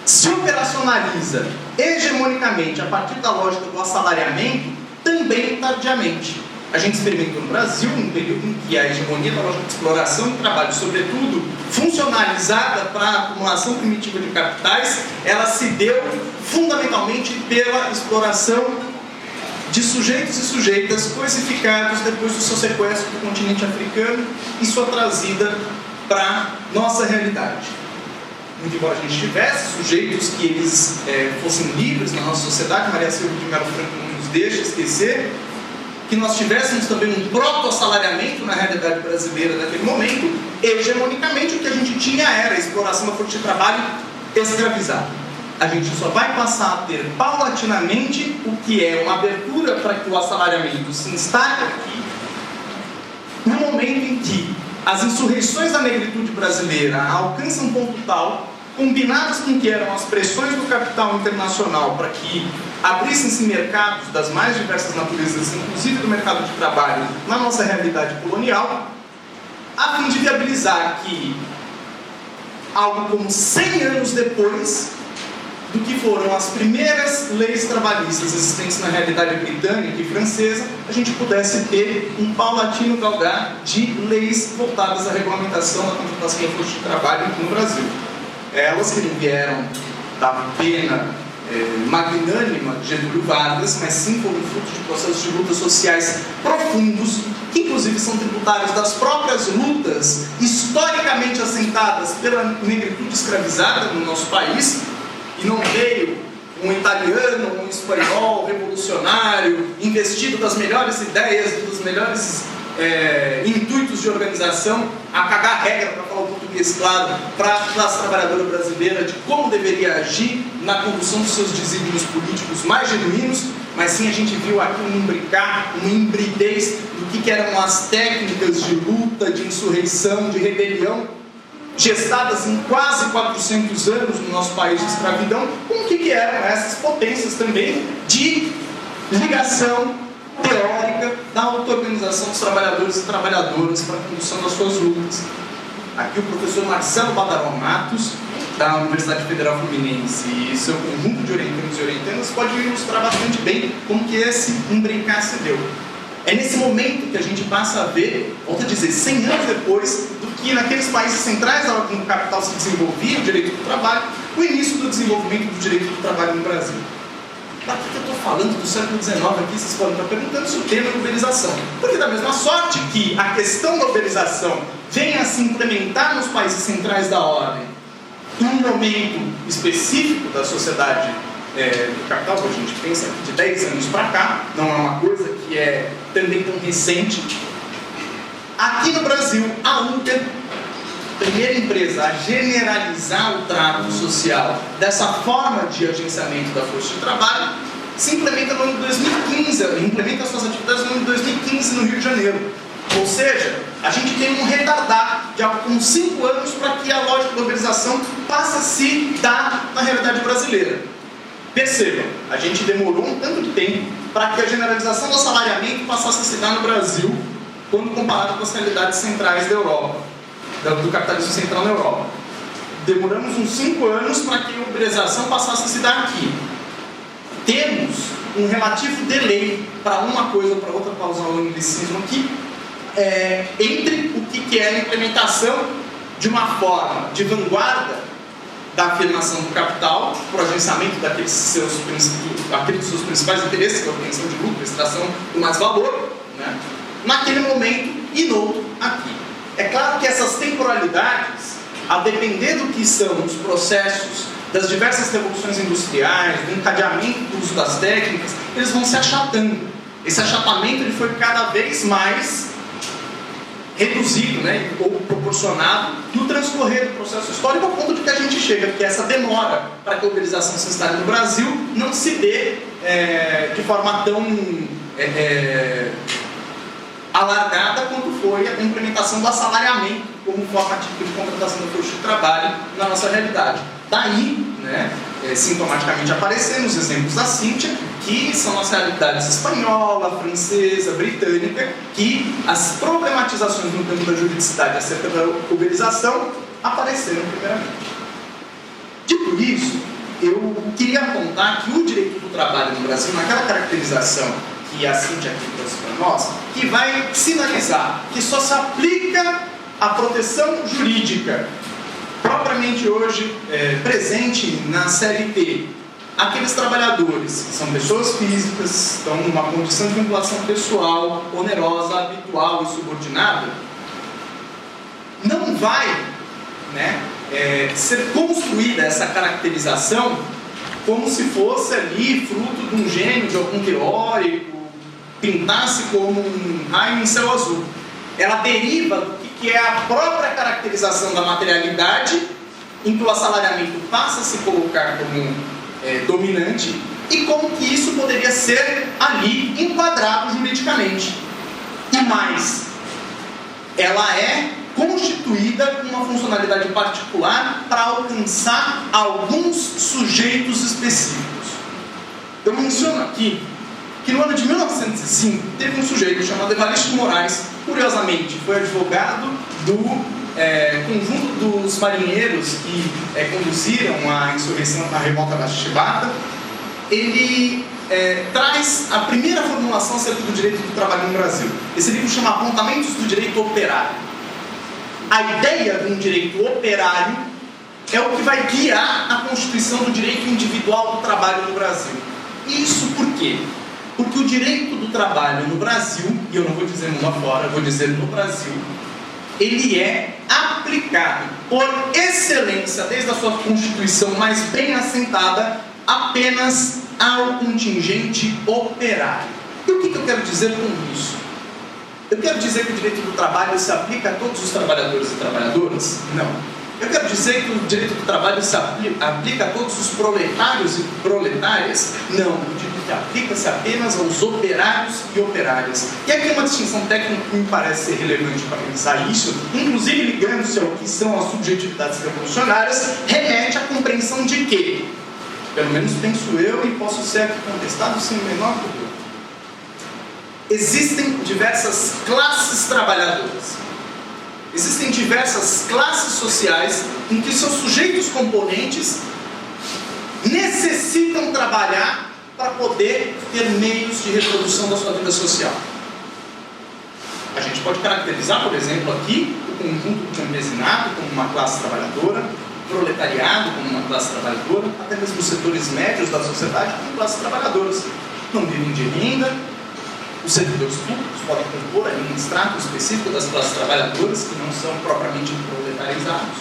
se operacionaliza hegemonicamente a partir da lógica do assalariamento também tardiamente. A gente experimentou no Brasil um período em que a hegemonia da lógica de exploração do trabalho, sobretudo funcionalizada para a acumulação primitiva de capitais, ela se deu fundamentalmente pela exploração de sujeitos e sujeitas coisificados depois do seu sequestro do continente africano e sua trazida para a nossa realidade. Muito embora a gente tivesse sujeitos que eles fossem livres na nossa sociedade, Maria Silva de Melo Franco não nos deixa esquecer, que nós tivéssemos também um proto-assalariamento na realidade brasileira naquele momento, hegemonicamente o que a gente tinha era a exploração da força de trabalho escravizada. A gente só vai passar a ter paulatinamente o que é uma abertura para que o assalariamento se instale aqui, no momento em que as insurreições da negritude brasileira alcançam um ponto tal, combinadas com o que eram as pressões do capital internacional para que abrissem-se mercados das mais diversas naturezas, inclusive do mercado de trabalho, na nossa realidade colonial, a fim de viabilizar que, algo como 100 anos depois do que foram as primeiras leis trabalhistas existentes na realidade britânica e francesa, a gente pudesse ter um paulatino galgar de leis voltadas à regulamentação da contratação da força de trabalho no Brasil. Elas que não vieram da pena magnânima de Getúlio Vargas, mas sim foram fruto de processos de lutas sociais profundos, que inclusive são tributários das próprias lutas historicamente assentadas pela negritude escravizada no nosso país. E não veio um italiano, um espanhol revolucionário, investido das melhores ideias e dos melhores intuitos de organização, a cagar regra, para falar o português claro, para a classe trabalhadora brasileira de como deveria agir na condução dos seus desígnios políticos mais genuínos, mas sim a gente viu aqui um imbricar, uma hibridez do que eram as técnicas de luta, de insurreição, de rebelião, gestadas em quase 400 anos no nosso país de escravidão, com o que eram essas potências também de ligação teórica da auto-organização dos trabalhadores e trabalhadoras para a condução das suas lutas. Aqui o professor Marcelo Badaró Matos, da Universidade Federal Fluminense, e seu conjunto de orientandos e orientandas pode ilustrar bastante bem como que esse imbricar se deu. É nesse momento que a gente passa a ver, volto a dizer, 100 anos depois do que naqueles países centrais da ordem do capital se desenvolvia o direito do trabalho, o início do desenvolvimento do direito do trabalho no Brasil. Para que eu estou falando do século XIX aqui? Vocês podem estar perguntando se o tema é uberização. Porque da mesma sorte que a questão da uberização vem a se implementar nos países centrais da ordem em um momento específico da sociedade do capital, que a gente pensa de 10 anos para cá, não é uma coisa que é também tão recente. Aqui no Brasil, a Uber, primeira empresa a generalizar o trato social dessa forma de agenciamento da força de trabalho, se implementa no ano de 2015, implementa suas atividades no ano de 2015 no Rio de Janeiro. Ou seja, a gente tem um retardar de algo como 5 anos para que a lógica da uberização passe a se dar na realidade brasileira. Percebam, a gente demorou um tanto de tempo para que a generalização do assalariamento passasse a se dar no Brasil, quando comparado com as realidades centrais da Europa, do capitalismo central na Europa. Demoramos uns 5 anos para que a uberização passasse a se dar aqui. Temos um relativo delay para uma coisa ou para outra, para usar o anglicismo aqui, entre o que é a implementação de uma forma de vanguarda da afirmação do capital, para o agenciamento daqueles seus principais interesses, que é a obtenção de lucro, extração do mais valor, né? Naquele momento e no outro aqui. É claro que essas temporalidades, a depender do que são os processos das diversas revoluções industriais, do encadeamento do uso das técnicas, eles vão se achatando. Esse achatamento ele foi cada vez mais reduzido, né, ou proporcionado no transcorrer do processo histórico, ao ponto de que a gente chega, porque essa demora para que a uberização se instale no Brasil não se dê de forma tão alargada quanto foi a implementação do assalariamento como forma típica de contratação do força de trabalho na nossa realidade. Daí, né, sintomaticamente aparecendo os exemplos da Cíntia, que são as realidades espanhola, francesa, britânica, que as problematizações no campo da juridicidade acerca da uberização apareceram primeiramente. Dito isso, eu queria apontar que o direito do trabalho no Brasil, naquela caracterização que a Cíntia aqui trouxe para nós, que vai sinalizar que só se aplica a proteção jurídica propriamente hoje presente na CLT, aqueles trabalhadores que são pessoas físicas, estão numa condição de vinculação pessoal, onerosa, habitual e subordinada, não vai, né, ser construída essa caracterização como se fosse ali fruto de um gênio, de algum teórico, pintasse como um raio em céu azul. Ela deriva do que é a própria caracterização da materialidade, em que o assalariamento passa a se colocar como dominante, e como que isso poderia ser ali enquadrado juridicamente. E mais, ela é constituída com uma funcionalidade particular para alcançar alguns sujeitos específicos. Eu menciono aqui que no ano de 1905 teve um sujeito chamado Evaristo Moraes, curiosamente foi advogado do conjunto dos marinheiros que conduziram a insurreição, a revolta da Chibata. Ele traz a primeira formulação acerca do direito do trabalho no Brasil. Esse livro chama Apontamentos do Direito Operário. A ideia de um direito operário é o que vai guiar a constituição do direito individual do trabalho no Brasil. Isso por quê? Porque o direito do trabalho no Brasil, e eu não vou dizer mundo afora, vou dizer no Brasil, ele é aplicado por excelência, desde a sua constituição mais bem assentada, apenas ao contingente operário. E o que eu quero dizer com isso? Eu quero dizer que o direito do trabalho se aplica a todos os trabalhadores e trabalhadoras? Não. Eu quero dizer que o direito do trabalho se aplica a todos os proletários e proletárias? Não. Eu digo que aplica-se apenas aos operários e operárias. E aqui uma distinção técnica que me parece ser relevante para pensar isso, inclusive ligando-se ao que são as subjetividades revolucionárias, remete à compreensão de que, pelo menos penso eu e posso ser aqui contestado sem o menor dúvida, existem diversas classes trabalhadoras. Existem diversas classes sociais em que seus sujeitos componentes necessitam trabalhar para poder ter meios de reprodução da sua vida social. A gente pode caracterizar, por exemplo, aqui o conjunto do campesinato como uma classe trabalhadora, o proletariado como uma classe trabalhadora, até mesmo os setores médios da sociedade como classes trabalhadoras. Não vivem de renda. Os servidores públicos podem compor ali um extrato específico das classes trabalhadoras que não são propriamente proletarizados.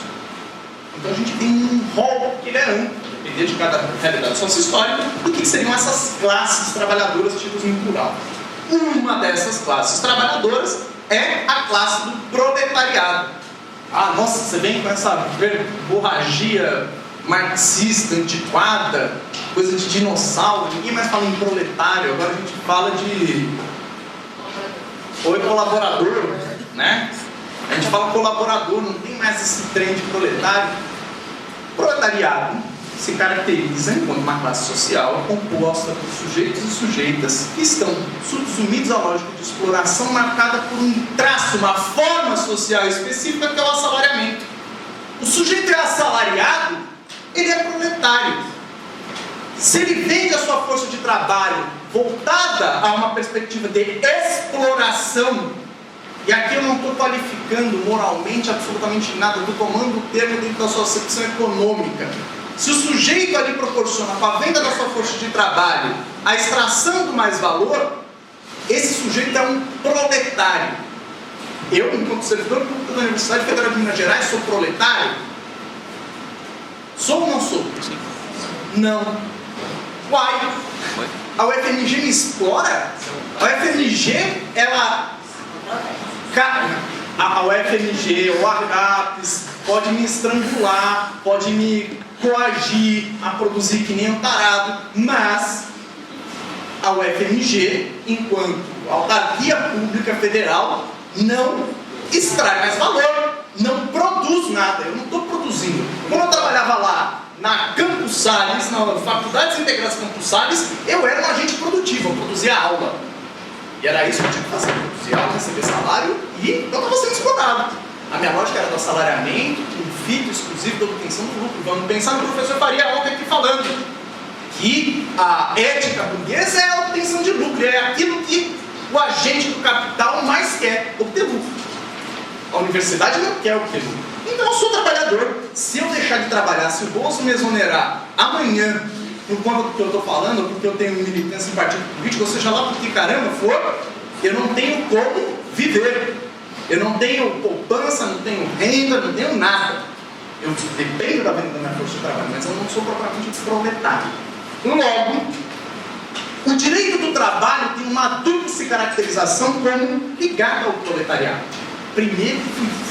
Então a gente tem um rol que ele é amplo, dependendo de cada realidade sociohistórica, do que seriam essas classes trabalhadoras tidas no plural. Uma dessas classes trabalhadoras é a classe do proletariado. Ah, nossa, você vem com essa verborragia marxista, antiquada, coisa de dinossauro, ninguém mais fala em proletário, agora a gente fala de ou colaborador, né? A gente fala colaborador, não tem mais esse trem de proletário. Proletariado se caracteriza enquanto uma classe social composta por sujeitos e sujeitas que estão subsumidos à lógica de exploração marcada por um traço, uma forma social específica que é o assalariamento. O sujeito é assalariado, ele é proletário. Se ele vende a sua força de trabalho voltada a uma perspectiva de exploração, E aqui eu não estou qualificando moralmente absolutamente nada, estou tomando o termo dentro da sua acepção econômica. Se o sujeito ali proporciona com a venda da sua força de trabalho a extração do mais valor, esse sujeito é um proletário. Eu, enquanto servidor público da Universidade Federal de Minas Gerais, sou proletário? Sou ou não sou? Não. Uai, a UFMG me explora? A UFMG, ela... A UFMG ou a RAPS pode me estrangular, pode me coagir a produzir que nem um tarado, mas a UFMG, enquanto autarquia pública federal, não extrai mais valor, não produz nada. Eu não estou produzindo. Quando eu trabalhava lá na Campos Sales, na Faculdades Integradas Campos Sales, eu era um agente produtivo, eu produzia aula. E era isso que eu tinha que fazer, produzir aula, receber salário e eu estava sendo explorado. A minha lógica era do assalariamento, um fito exclusivo da obtenção do lucro. Vamos pensar no professor Faria ontem aqui falando que a ética burguesa é a obtenção de lucro, é aquilo que o agente do capital mais quer, obter lucro. A universidade não quer obter lucro. Então eu sou trabalhador. Se eu deixar de trabalhar, se o bolso me exonerar amanhã, por conta do que eu estou falando, ou porque eu tenho militância em partido político, ou seja lá por que caramba for, eu não tenho como viver. Eu não tenho poupança, não tenho renda, não tenho nada. Eu dependo da venda da minha força de trabalho, mas eu não sou propriamente proletário. Logo, o direito do trabalho tem uma dupla caracterização como ligada ao proletariado. Primeiro,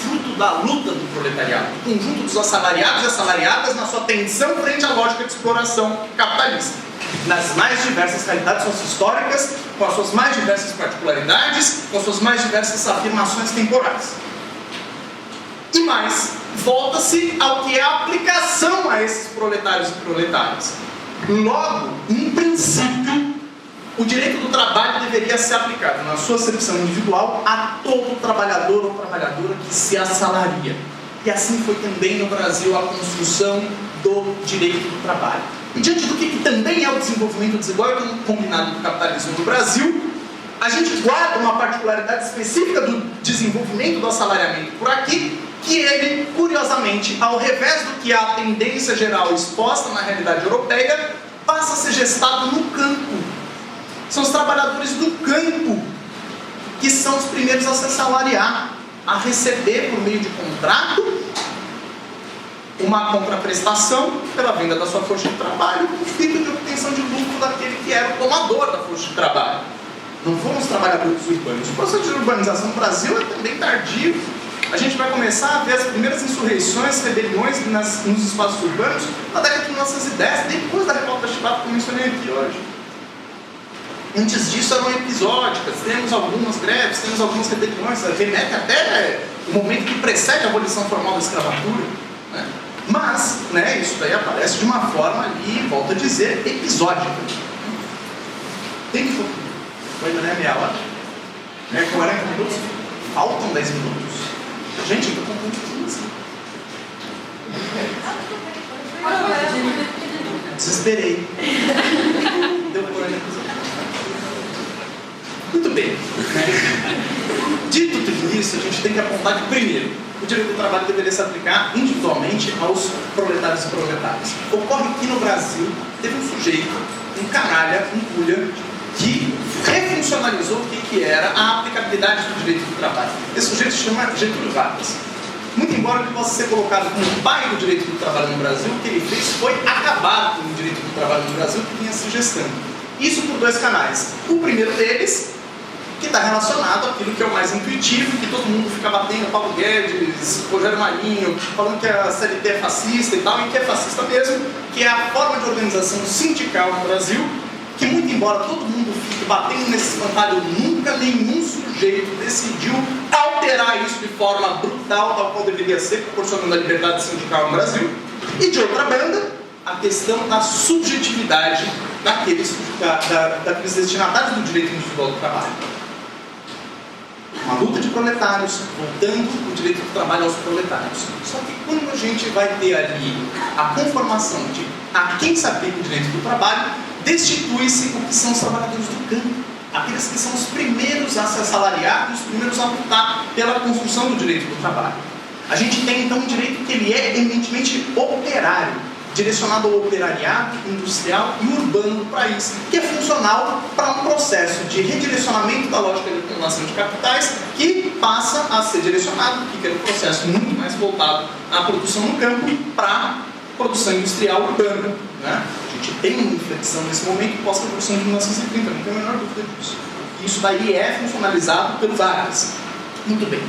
fruto da luta do proletariado, o conjunto dos assalariados e assalariadas na sua tensão frente à lógica de exploração capitalista, nas mais diversas realidades sociohistóricas, com as suas mais diversas particularidades, com as suas mais diversas afirmações temporais. E mais, volta-se ao que é a aplicação a esses proletários e proletárias. Logo, em princípio, o direito do trabalho deveria ser aplicado, na sua acepção individual, a todo trabalhador ou trabalhadora que se assalaria. E assim foi também no Brasil a construção do direito do trabalho. E diante do que também é o desenvolvimento desigual e combinado do capitalismo no Brasil, a gente guarda uma particularidade específica do desenvolvimento do assalariamento por aqui, que ele, curiosamente, ao revés do que a tendência geral exposta na realidade europeia, passa a ser gestado no campo. São os trabalhadores do campo que são os primeiros a se assalariar, a receber por meio de contrato uma contraprestação pela venda da sua força de trabalho com o fito de obtenção de lucro daquele que era o tomador da força de trabalho. Não foram os trabalhadores urbanos. O processo de urbanização no Brasil é também tardio. A gente vai começar a ver as primeiras insurreições, rebeliões nos espaços urbanos na década de 1910, depois da revolta chibata que eu mencionei aqui hoje. Antes disso eram episódicas, temos algumas greves, temos algumas rebeliões, remete até o momento que precede a abolição formal da escravatura, né? Mas, né, isso daí aparece de uma forma ali, volto a dizer, episódica. Tem que ainda não é meia hora, né, 40 minutos, faltam 10 minutos. Gente, eu tô contando 15. Desesperei. Deu por aí. Muito bem. Dito tudo isso, a gente tem que apontar que, primeiro, o direito do trabalho deveria se aplicar individualmente aos proletários e proletárias. Ocorre que no Brasil teve um sujeito, um canalha, um culha, que refuncionalizou o que era a aplicabilidade do direito do trabalho. Esse sujeito se chama Getúlio Vargas. Muito embora ele possa ser colocado como o pai do direito do trabalho no Brasil, o que ele fez foi acabar com o direito do trabalho no Brasil que vinha se gestando. Isso por dois canais. O primeiro deles, que está relacionado àquilo que é o mais intuitivo, que todo mundo fica batendo, Paulo Guedes, Rogério Marinho, falando que a CLT é fascista e tal, e que é fascista mesmo, que é a forma de organização sindical no Brasil, que muito embora todo mundo fique batendo nesse espantalho, nunca nenhum sujeito decidiu alterar isso de forma brutal, tal qual deveria ser, proporcionando a liberdade sindical no Brasil. E de outra banda, a questão da subjetividade daqueles destinatários do direito individual do trabalho. Uma luta de proletários, voltando o direito do trabalho aos proletários. Só que quando a gente vai ter ali a conformação de a quem se aplica o direito do trabalho, destitui-se o que são os trabalhadores do campo. aqueles que são os primeiros a se assalariar e os primeiros a lutar pela construção do direito do trabalho. A gente tem então um direito que ele é eminentemente operário, direcionado ao operariado industrial e urbano do país, que é funcional para um processo de redirecionamento da lógica de acumulação de capitais que passa a ser direcionado, que é um processo muito mais voltado à produção no campo para a produção industrial urbana. Né? A gente tem uma inflexão nesse momento pós-revolução de 1930, não tem a menor dúvida disso. Isso daí é funcionalizado pelos árabes. Muito bem.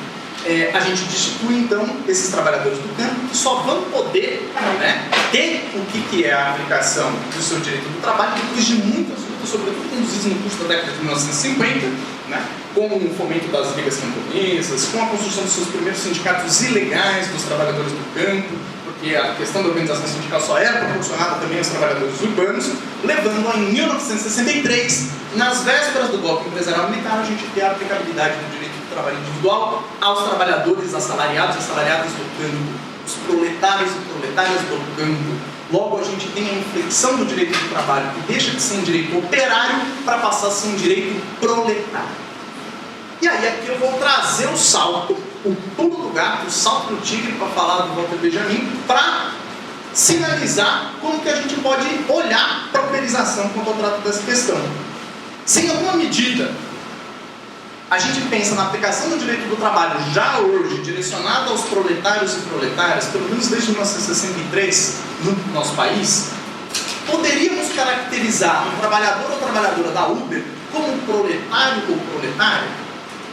A gente destitui então esses trabalhadores do campo que só vão poder, né, ter o que é a aplicação do seu direito do trabalho depois de muitas lutas, sobretudo conduzidas no curso da década de 1950, né, com o fomento das ligas camponesas, com a construção dos seus primeiros sindicatos ilegais dos trabalhadores do campo, porque a questão da organização sindical só era proporcionada também aos trabalhadores urbanos, levando a, em 1963, nas vésperas do golpe empresarial militar, a gente ter a aplicabilidade do direito do trabalho individual aos trabalhadores assalariados e assalariadas do campo, os proletários e proletárias do campo. Logo, a gente tem a inflexão do direito do trabalho, que deixa de ser um direito operário para passar a ser um direito proletário. E aí aqui eu vou trazer o salto, o pulo do gato, o salto do tigre, para falar do Walter Benjamin, para sinalizar como que a gente pode olhar para a uberização quando eu trato dessa questão. Se em alguma medida a gente pensa na aplicação do direito do trabalho já hoje, direcionada aos proletários e proletárias, pelo menos desde 1963 no nosso país, poderíamos caracterizar um trabalhador ou trabalhadora da Uber como proletário ou proletária?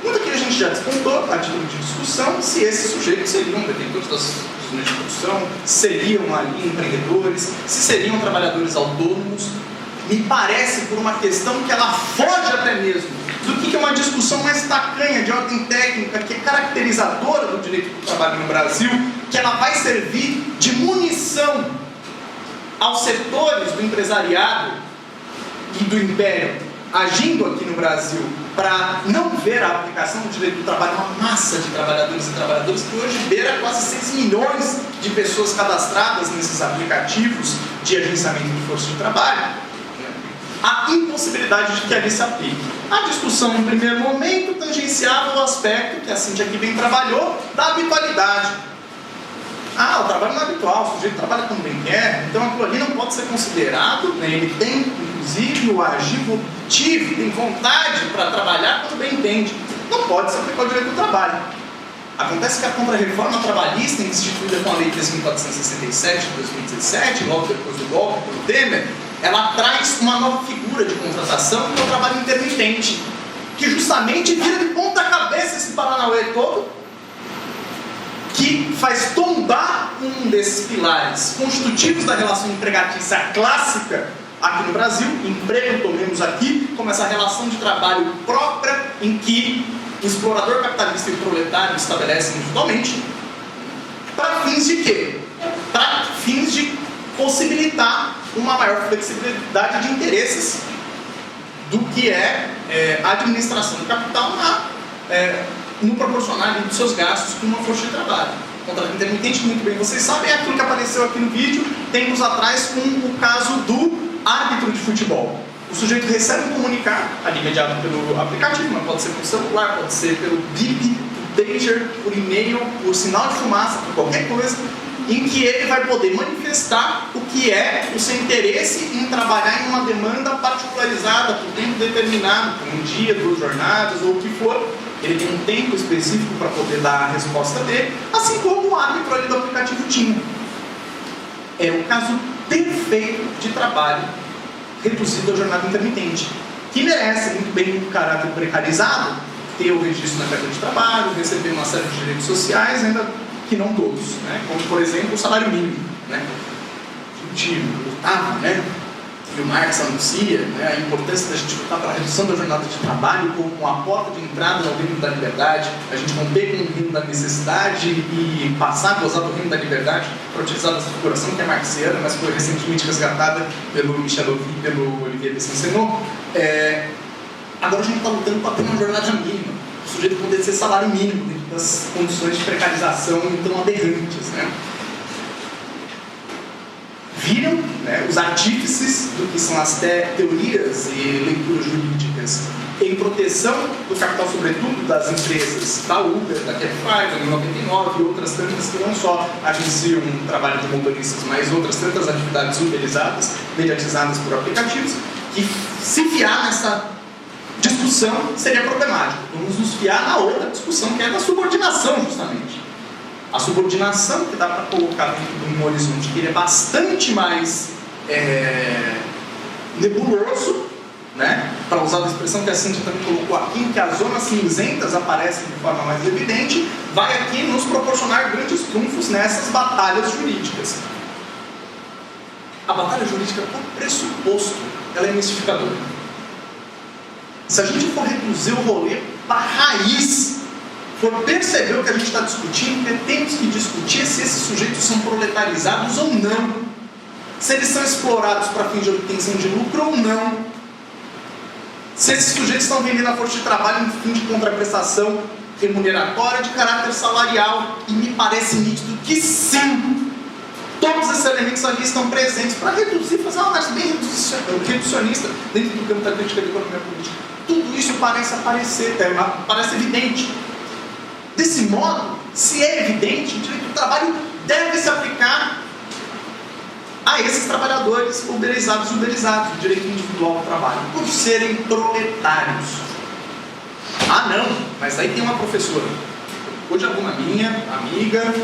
Muito aqui a gente já despontou, a título de discussão, se esses sujeitos seriam detentores das unidades de produção, seriam ali empreendedores, se seriam trabalhadores autônomos. Me parece por uma questão que ela foge até mesmo do que é uma discussão mais tacanha, de ordem técnica, que é caracterizadora do direito do trabalho no Brasil, que ela vai servir de munição aos setores do empresariado e do império agindo aqui no Brasil para não ver a aplicação do direito do trabalho, uma massa de trabalhadores e trabalhadoras que hoje beira quase 6 milhões de pessoas cadastradas nesses aplicativos de agenciamento de força de trabalho, a impossibilidade de que ali se aplique. A discussão, em primeiro momento, tangenciava o aspecto que a Cíntia aqui bem trabalhou, da habitualidade. O trabalho não é habitual, o sujeito trabalha como bem quer, então aquilo ali não pode ser considerado, né? Ele tem, inclusive, o agir volutivo, tem vontade para trabalhar quando bem entende. Não pode se aplicar o direito do trabalho. Acontece que a contra-reforma trabalhista, instituída com a Lei 3.467 de 2017, logo depois do golpe pelo Temer, ela traz uma nova figura de contratação, que é o trabalho intermitente, que justamente vira de ponta cabeça esse Paranauê todo, que faz tombar um desses pilares constitutivos da relação empregatícia clássica aqui no Brasil. Emprego, tomemos aqui, como essa relação de trabalho própria, em que o explorador capitalista e o proletário estabelecem individualmente, para fins de quê? Para fins de possibilitar uma maior flexibilidade de interesses do que é a administração do capital no proporcionar dos seus gastos com uma força de trabalho. O contrato intermitente, muito bem vocês sabem, é aquilo que apareceu aqui no vídeo tempos atrás com o caso do árbitro de futebol. O sujeito recebe um comunicado, ali mediado pelo aplicativo, mas pode ser por celular, pode ser pelo bip, por pager, por e-mail, por sinal de fumaça, por qualquer coisa, em que ele vai poder manifestar o que é o seu interesse em trabalhar em uma demanda particularizada, por tempo determinado, por um dia, 2 jornadas ou o que for. Ele tem um tempo específico para poder dar a resposta dele, assim como o árbitro ali do aplicativo tinha. É o caso perfeito de trabalho reduzido à jornada intermitente, que merece muito bem um caráter precarizado, ter o registro na carteira de trabalho, receber uma série de direitos sociais, ainda que não todos, né? Como por exemplo o salário mínimo, né? A gente lutava, né? E o Marx anuncia, né, a importância da gente lutar para a redução da jornada de trabalho como a porta de entrada no reino da liberdade, a gente romper com o reino da necessidade e passar a gozar do reino da liberdade para utilizar essa figuração que é marxiana, mas foi recentemente resgatada pelo Michel Ovy e pelo Olivier Besancenot. Agora a gente está lutando para ter uma jornada mínima, o sujeito poder ser salário mínimo dentro das condições de precarização tão aberrantes, né? Viram, né, os artífices do que são as teorias e leituras jurídicas em proteção do capital, sobretudo das empresas da Uber, da Cabify, da 99 e outras tantas que não só agenciam um trabalho de motoristas, mas outras tantas atividades uberizadas, mediatizadas por aplicativos, que se fiar nessa discussão seria problemático. Vamos nos fiar na outra discussão, que é da subordinação, justamente. A subordinação que dá para colocar dentro de um horizonte que ele é bastante mais nebuloso, né? Para usar a expressão que a Cíntia também colocou aqui, em que as zonas cinzentas aparecem de forma mais evidente, vai aqui nos proporcionar grandes trunfos nessas batalhas jurídicas. A batalha jurídica, por pressuposto, ela é mistificadora. Se a gente for reduzir o rolê para a raiz, for perceber o que a gente está discutindo, temos que discutir se esses sujeitos são proletarizados ou não, se eles são explorados para fins de obtenção de lucro ou não, se esses sujeitos estão vendendo a força de trabalho em fim de contraprestação remuneratória de caráter salarial, e me parece nítido que sim. Todos esses elementos ali estão presentes para reduzir, fazer uma análise bem reducionista dentro do campo da crítica da economia política. Tudo isso parece aparecer, parece evidente. Desse modo, se é evidente, o direito do trabalho deve se aplicar a esses trabalhadores uberizados, o direito individual do trabalho, por serem proletários. Ah não, mas aí tem uma professora, hoje aluna minha, amiga,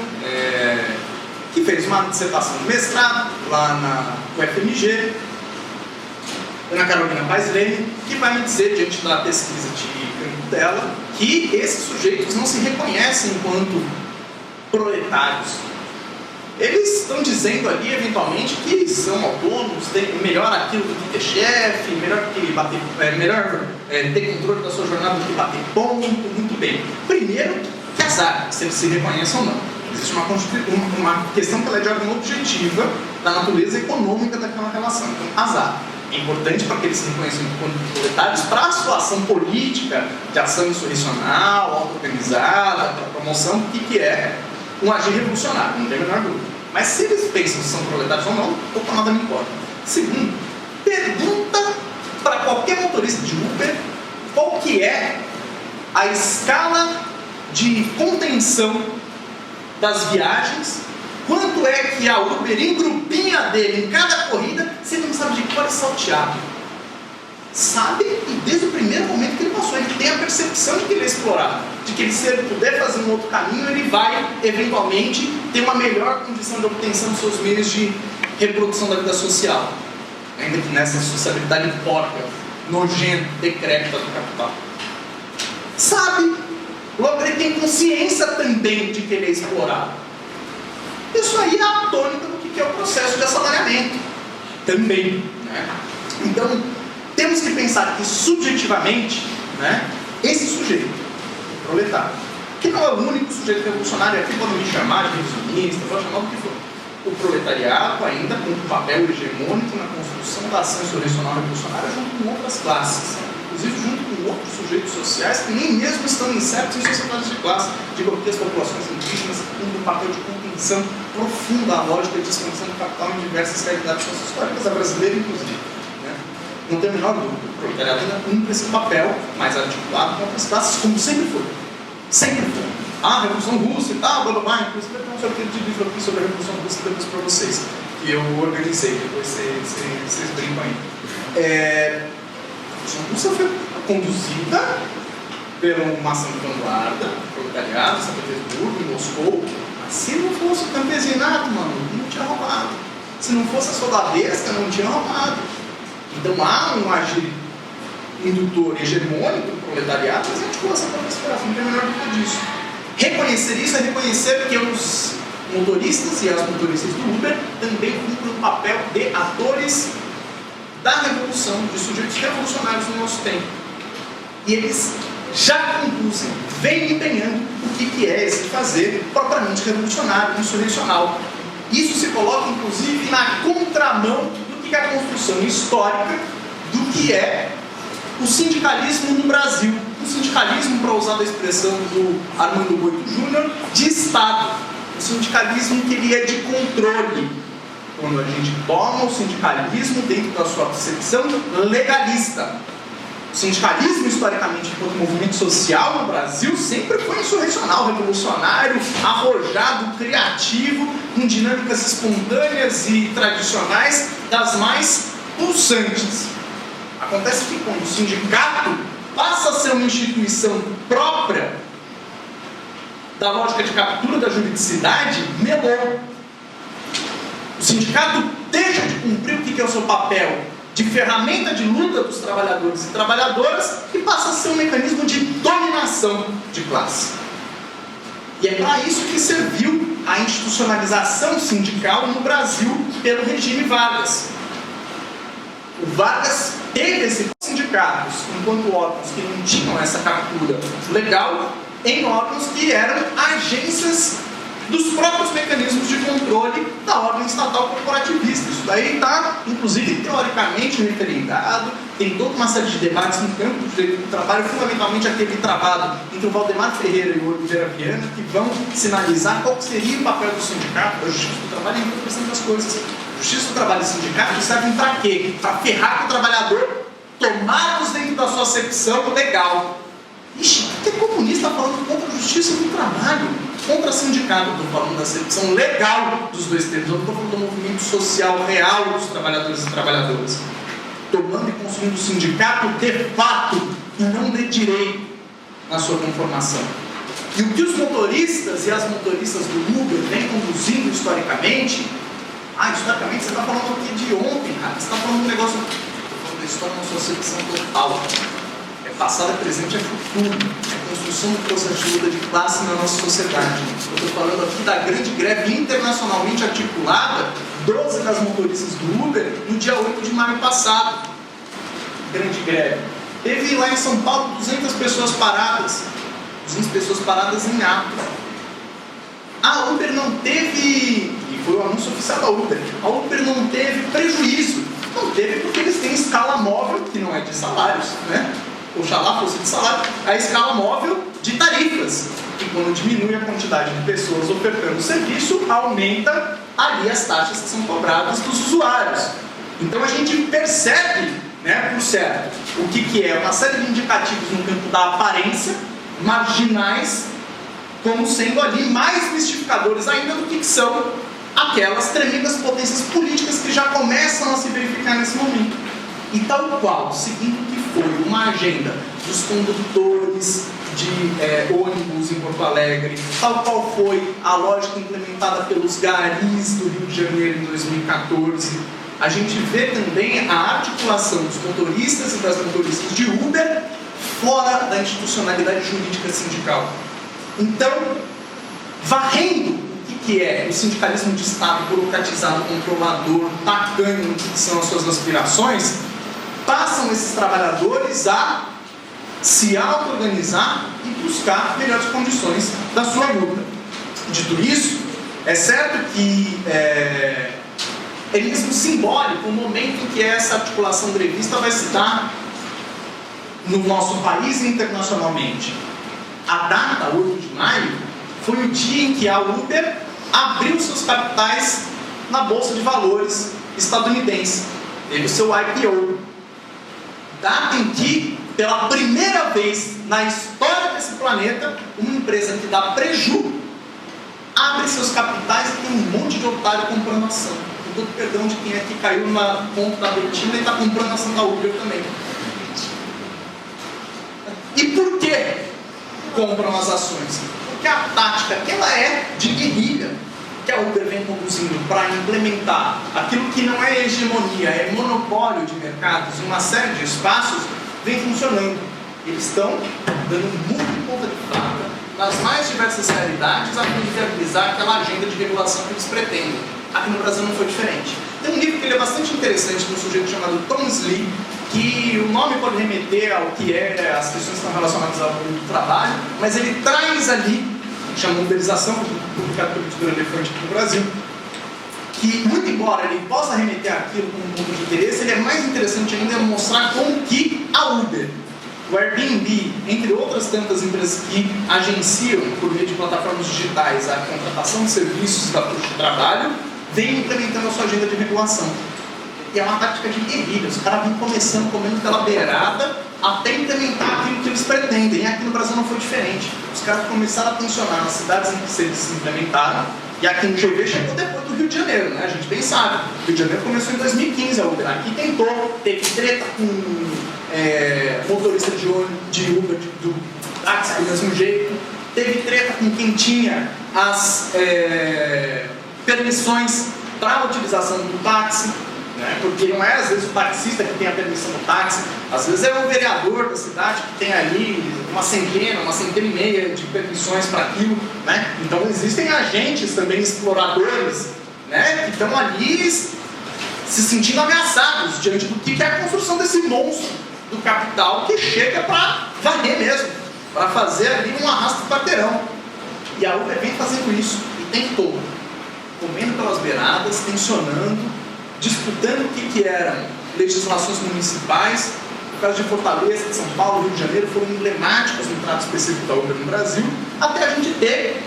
que fez uma dissertação de mestrado lá na UFMG, Ana Carolina Paes Leme, que vai me dizer, diante da pesquisa de campo dela, que esses sujeitos não se reconhecem enquanto proletários. Eles estão dizendo ali, eventualmente, que são autônomos, melhor aquilo do que ter chefe, melhor ter controle da sua jornada do que bater ponto, muito bem. Primeiro, que azar, se eles se reconhecem ou não. Existe uma questão que ela é de ordem objetiva da natureza econômica daquela relação. Então, azar. É importante para que eles se reconheçam enquanto proletários para a sua ação política, de ação insurrecional, auto-organizada, para a promoção, o que é um agir revolucionário, não tem a menor dúvida. Mas se eles pensam se são proletários ou não, pouco nada me importa. Segundo, pergunta para qualquer motorista de Uber qual que é a escala de contenção das viagens, quanto é que a Uber engrupinha dele em cada corrida, se ele não sabe de cor é salteado. Sabe, e desde o primeiro momento que ele passou, ele tem a percepção de que ele é explorado, de que ele, se ele puder fazer um outro caminho, ele vai, eventualmente, ter uma melhor condição de obtenção dos seus meios de reprodução da vida social, ainda que nessa sociabilidade porca, nojenta, decrépita do capital. Sabe, logo ele tem consciência também de que ele é explorado. Isso aí é a tônica do que é o processo de assalariamento também, né? Então, temos que pensar que subjetivamente, né, esse sujeito, o proletário, que não é o único sujeito revolucionário aqui, podem me chamar de revisionista, pode chamar do que for. O proletariado ainda com um papel hegemônico na construção da ação insurrecional revolucionária junto com outras classes, inclusive junto com outros sujeitos sociais que nem mesmo estão insertos em sociedades de classe, digo que as populações indígenas cumprem um papel de contenção profunda à lógica de expansão do capital em diversas realidades sociohistóricas, a brasileira inclusive. Né? Não tem a menor dúvida, o proletariado ainda cumpre esse papel mais articulado com outras classes, como sempre foi. Sempre foi. A Revolução Russa e tal, blá blá blá, inclusive eu tenho um sorteio de livro aqui sobre a Revolução Russa depois para vocês, que eu organizei, depois vocês brincam aí. A Revolução Russa foi conduzida pela uma ação de vanguarda, proletariado, São Petersburgo, em Moscou. Mas se não fosse o campesinato, mano, não tinha rolado. Se não fosse a soldadesca, não tinha rolado. Então há um agir indutor hegemônico do proletariado, mas a gente começa a esperar, não tem a menor dúvida disso. Reconhecer isso é reconhecer que os motoristas e as motoristas do Uber também cumprem o papel de atores da revolução, de sujeitos revolucionários no nosso tempo. E eles já conduzem, vêm empenhando o que é esse fazer propriamente revolucionário, insurrecional. Isso se coloca, inclusive, na contramão do que é a construção histórica do que é o sindicalismo no Brasil. O sindicalismo, para usar a expressão do Armando Boito Júnior, de Estado. O sindicalismo que ele é de controle. Quando a gente toma o sindicalismo dentro da sua percepção legalista. O sindicalismo, historicamente, enquanto movimento social no Brasil, sempre foi insurrecional, revolucionário, arrojado, criativo, com dinâmicas espontâneas e tradicionais das mais pulsantes. Acontece que quando o sindicato passa a ser uma instituição própria da lógica de captura da juridicidade, melou. O sindicato deixa de cumprir o que é o seu papel de ferramenta de luta dos trabalhadores e trabalhadoras e passa a ser um mecanismo de dominação de classe. E é para isso que serviu a institucionalização sindical no Brasil pelo regime Vargas. O Vargas teve esses sindicatos enquanto órgãos que não tinham essa captura legal em órgãos que eram agências dos próprios mecanismos de controle da ordem estatal corporativista. Isso daí está, inclusive, teoricamente referendado, tem toda uma série de debates no campo do direito do trabalho, fundamentalmente aquele travado entre o Valdemar Ferreira e o Oliveira Viana, que vão sinalizar qual seria o papel do sindicato, da justiça do trabalho e muita questão das coisas. Justiça do trabalho e sindicato servem para quê? Para ferrar com o trabalhador, tomá-los dentro da sua acepção legal. Ixi, que comunista falando contra a justiça do trabalho, contra sindicato? Estou falando da acepção legal dos dois termos, eu não estou falando do movimento social real dos trabalhadores e trabalhadoras. Tomando e consumindo o sindicato de fato e não de direito na sua conformação. E o que os motoristas e as motoristas do Uber vêm conduzindo historicamente, historicamente você está falando aqui de ontem, cara, você está falando um negócio, estou falando da história na sua acepção total. É passado, é presente, é futuro. É construção do processo de luta de classe na nossa sociedade. Eu estou falando aqui da grande greve internacionalmente articulada, 12 das motoristas do Uber, no dia 8 de maio passado. Grande greve. Teve lá em São Paulo 200 pessoas paradas. 200 pessoas paradas em ato. A Uber não teve, e foi o anúncio oficial da Uber, a Uber não teve prejuízo. Não teve porque eles têm escala móvel, que não é de salários, né? Oxalá fosse de salário, a escala móvel de tarifas, que quando diminui a quantidade de pessoas ofertando o serviço, aumenta ali as taxas que são cobradas dos usuários. Então a gente percebe, né, por certo, o que é uma série de indicativos no campo da aparência, marginais, como sendo ali mais mistificadores ainda do que são aquelas tremendas potências políticas que já começam a se verificar nesse momento. E tal qual, seguindo o que foi uma agenda dos condutores de ônibus em Porto Alegre, tal qual foi a lógica implementada pelos garis do Rio de Janeiro em 2014, a gente vê também a articulação dos motoristas e das motoristas de Uber fora da institucionalidade jurídica sindical. Então, varrendo o que é o sindicalismo de Estado burocratizado, controlador, tacanho no que são as suas aspirações, passam esses trabalhadores a se auto-organizar e buscar melhores condições da sua luta. Dito isso, é certo que é mesmo simbólico o momento em que essa articulação grevista vai se dar no nosso país e internacionalmente. A data, 8 de maio, foi o dia em que a Uber abriu seus capitais na Bolsa de Valores estadunidense. Teve o seu IPO. Data em que, pela primeira vez na história desse planeta, uma empresa que dá preju abre seus capitais e tem um monte de otário comprando ação. Com todo perdão de quem é que caiu na conta da Betina e está comprando ação da Uber também. E por que compram as ações? Porque a tática que ela é de guerrilha, que a Uber vem conduzindo para implementar aquilo que não é hegemonia, é monopólio de mercados em uma série de espaços, vem funcionando. Eles estão dando muito ponta de faca nas mais diversas realidades a fim de viabilizar aquela agenda de regulação que eles pretendem. Aqui no Brasil não foi diferente. Tem um livro que ele é bastante interessante de um sujeito chamado Tom Slee, que o nome pode remeter ao que é as questões que estão relacionadas ao mundo do trabalho, mas ele traz ali, chama Uberização, publicado pelo Editora Elefante aqui no Brasil, que, muito embora ele possa remeter aquilo como um ponto de interesse, ele é mais interessante ainda mostrar como que a Uber, o Airbnb, entre outras tantas empresas que agenciam, por meio de plataformas digitais, a contratação de serviços da força de trabalho, vem implementando a sua agenda de regulação. E é uma tática de guerrilha. Os caras vêm começando comendo pela beirada até implementar aquilo que eles pretendem. E aqui no Brasil não foi diferente. Os caras começaram a tensionar nas cidades em que eles se implementaram, e aqui no GV chegou depois do Rio de Janeiro, né? A gente bem sabe. O Rio de Janeiro começou em 2015 a Uber. Aqui tentou, teve treta com motorista de Uber, do táxi do mesmo jeito. Teve treta com quem tinha as permissões para a utilização do táxi, né? Porque não é às vezes o taxista que tem a permissão do táxi, às vezes é o vereador da cidade que tem ali uma centena e meia de permissões para aquilo, né? Então existem agentes também exploradores, né? Que estão ali se sentindo ameaçados diante do que é a construção desse monstro do capital que chega para varrer mesmo, para fazer ali um arrasto do quarteirão. E a Uber vem fazendo isso o tempo todo, comendo pelas beiradas, tensionando, disputando o que eram legislações municipais. O caso de Fortaleza, de São Paulo, Rio de Janeiro foram emblemáticos no trato específico da Uber no Brasil, até a gente ter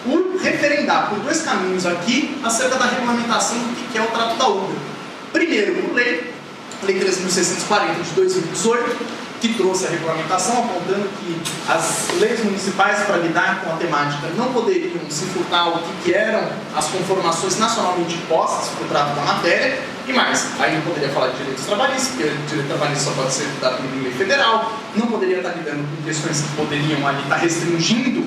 o referendar por dois caminhos aqui acerca da regulamentação do que é o trato da Uber. Primeiro, por lei 3.640 de 2018, que trouxe a regulamentação apontando que as leis municipais para lidar com a temática não poderiam se furtar o que eram as conformações nacionalmente impostas para o trato da matéria, e mais, aí não poderia falar de direitos trabalhistas, porque o direito trabalhista só pode ser dado por lei federal, não poderia estar lidando com questões que poderiam ali estar restringindo,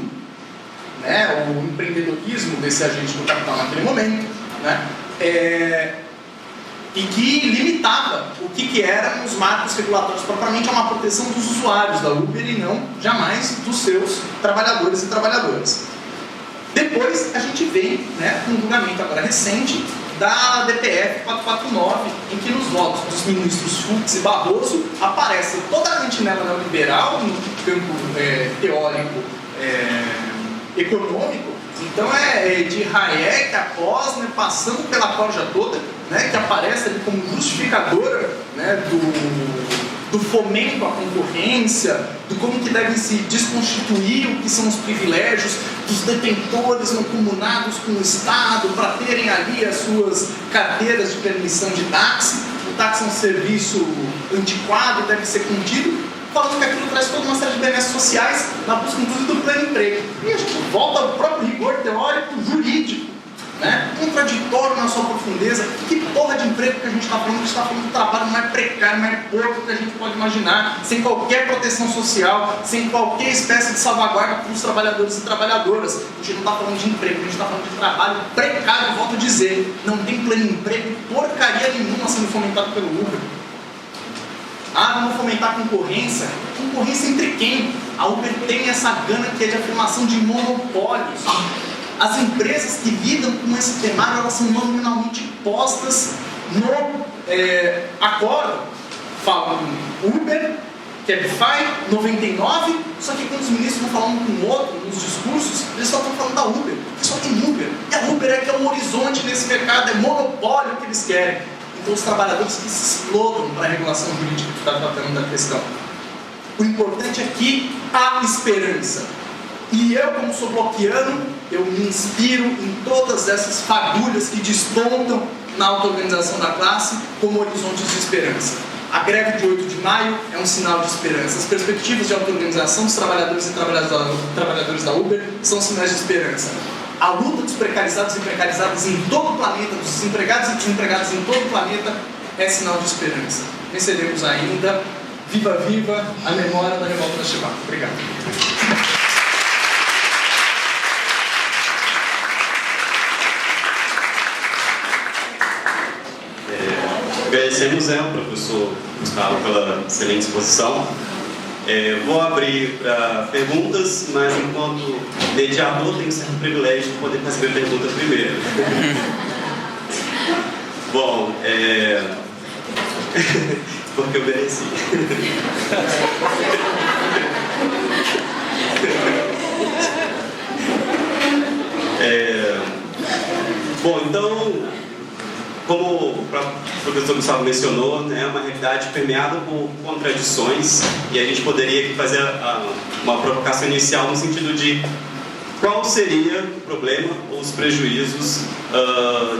né, o empreendedorismo desse agente do capital naquele momento, né, e que limitava o que eram os marcos regulatórios propriamente a uma proteção dos usuários da Uber e não jamais dos seus trabalhadores e trabalhadoras. Depois a gente vem, né, com um julgamento agora recente da DPF 449, em que nos votos dos ministros Fux e Barroso aparece toda a sentinela neoliberal no campo teórico econômico. Então de Hayek a Posner, passando pela corja toda, né, que aparece ali como justificadora, né, do fomento à concorrência, do como que devem se desconstituir o que são os privilégios dos detentores mancomunados com o Estado para terem ali as suas carteiras de permissão de táxi. O táxi é um serviço antiquado e deve ser contido, falando que aquilo traz toda uma série de benefícios sociais na busca, inclusive, do pleno emprego. E a gente volta ao próprio rigor teórico jurídico, né? Contraditório na sua profundeza. Que porra de emprego que a gente está falando? A gente está falando do trabalho mais precário, mais porco que a gente pode imaginar, sem qualquer proteção social, sem qualquer espécie de salvaguarda para os trabalhadores e trabalhadoras. A gente não está falando de emprego, a gente está falando de trabalho precário, volto a dizer. Não tem pleno emprego, porcaria nenhuma sendo fomentado pelo Uber. Vamos fomentar a concorrência. Concorrência entre quem? A Uber tem essa gana que é de afirmação de monopólios. As empresas que lidam com esse temário, elas são nominalmente postas no acordo. Falam Uber, Cabify, 99, só que quando os ministros vão falando com o outro, nos discursos, eles só estão falando da Uber, porque só tem Uber. E a Uber é que é o horizonte nesse mercado, é monopólio que eles querem. Então os trabalhadores que se explodam para a regulação jurídica que está tratando da questão. O importante é que há esperança. E eu, como sou bloquiano, eu me inspiro em todas essas fagulhas que despontam na auto-organização da classe como horizontes de esperança. A greve de 8 de maio é um sinal de esperança. As perspectivas de auto-organização dos trabalhadores e trabalhadoras da Uber são sinais de esperança. A luta dos precarizados e precarizadas em todo o planeta, dos desempregados e desempregados em todo o planeta, é sinal de esperança. Venceremos ainda. Viva, viva a memória da revolta da Chibata. Obrigado. Agradecemos ao professor Gustavo pela excelente exposição. Vou abrir para perguntas, mas enquanto mediador tenho certo privilégio de poder fazer a pergunta primeiro. Bom, porque eu mereci. Bom, então, como o professor Gustavo mencionou, né, é uma realidade permeada por contradições, e a gente poderia aqui fazer uma provocação inicial no sentido de qual seria o problema ou os prejuízos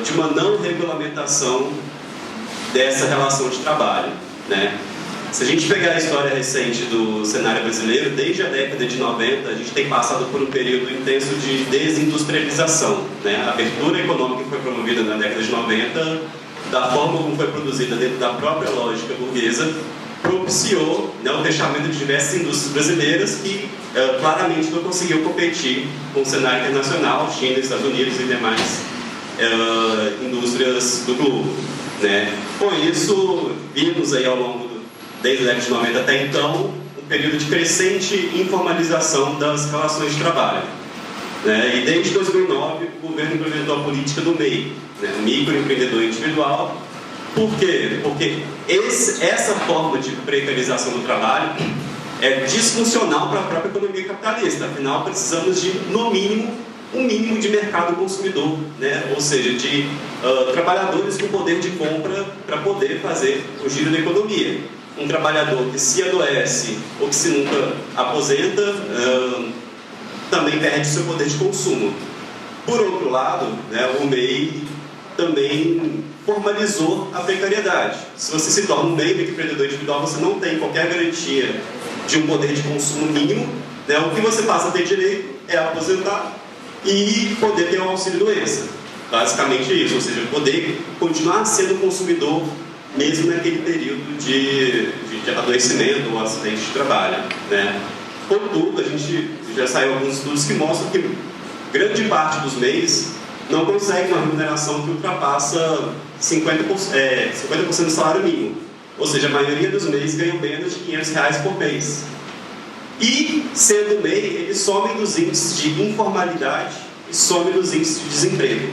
de uma não regulamentação dessa relação de trabalho, né? Se a gente pegar a história recente do cenário brasileiro, desde a década de 90, a gente tem passado por um período intenso de desindustrialização, né? A abertura econômica que foi promovida na década de 90, da forma como foi produzida dentro da própria lógica burguesa, propiciou, né, o fechamento de diversas indústrias brasileiras que claramente não conseguiu competir com o cenário internacional, China, Estados Unidos e demais indústrias do globo, né? Com isso, vimos aí ao longo desde a década de 90 até então, um período de crescente informalização das relações de trabalho, né? E desde 2009, o governo implementou a política do MEI, né? O microempreendedor individual. Por quê? Porque essa forma de precarização do trabalho é disfuncional para a própria economia capitalista. Afinal, precisamos de, no mínimo, um mínimo de mercado consumidor, né? Ou seja, de trabalhadores com poder de compra para poder fazer o giro da economia. Um trabalhador que se adoece ou que se nunca aposenta também perde seu poder de consumo. Por outro lado, né, o MEI também formalizou a precariedade. Se você se torna um MEI, microempreendedor individual, você não tem qualquer garantia de um poder de consumo mínimo, né? O que você passa a ter direito é aposentar e poder ter um auxílio-doença. Basicamente isso, ou seja, poder continuar sendo consumidor mesmo naquele período de adoecimento ou acidente de trabalho, né? Contudo, a gente já saiu alguns estudos que mostram que grande parte dos MEIs não consegue uma remuneração que ultrapassa 50% do salário mínimo. Ou seja, a maioria dos MEIs ganham menos de R$500 por mês. E, sendo MEI, eles somem dos índices de informalidade e somem dos índices de desemprego.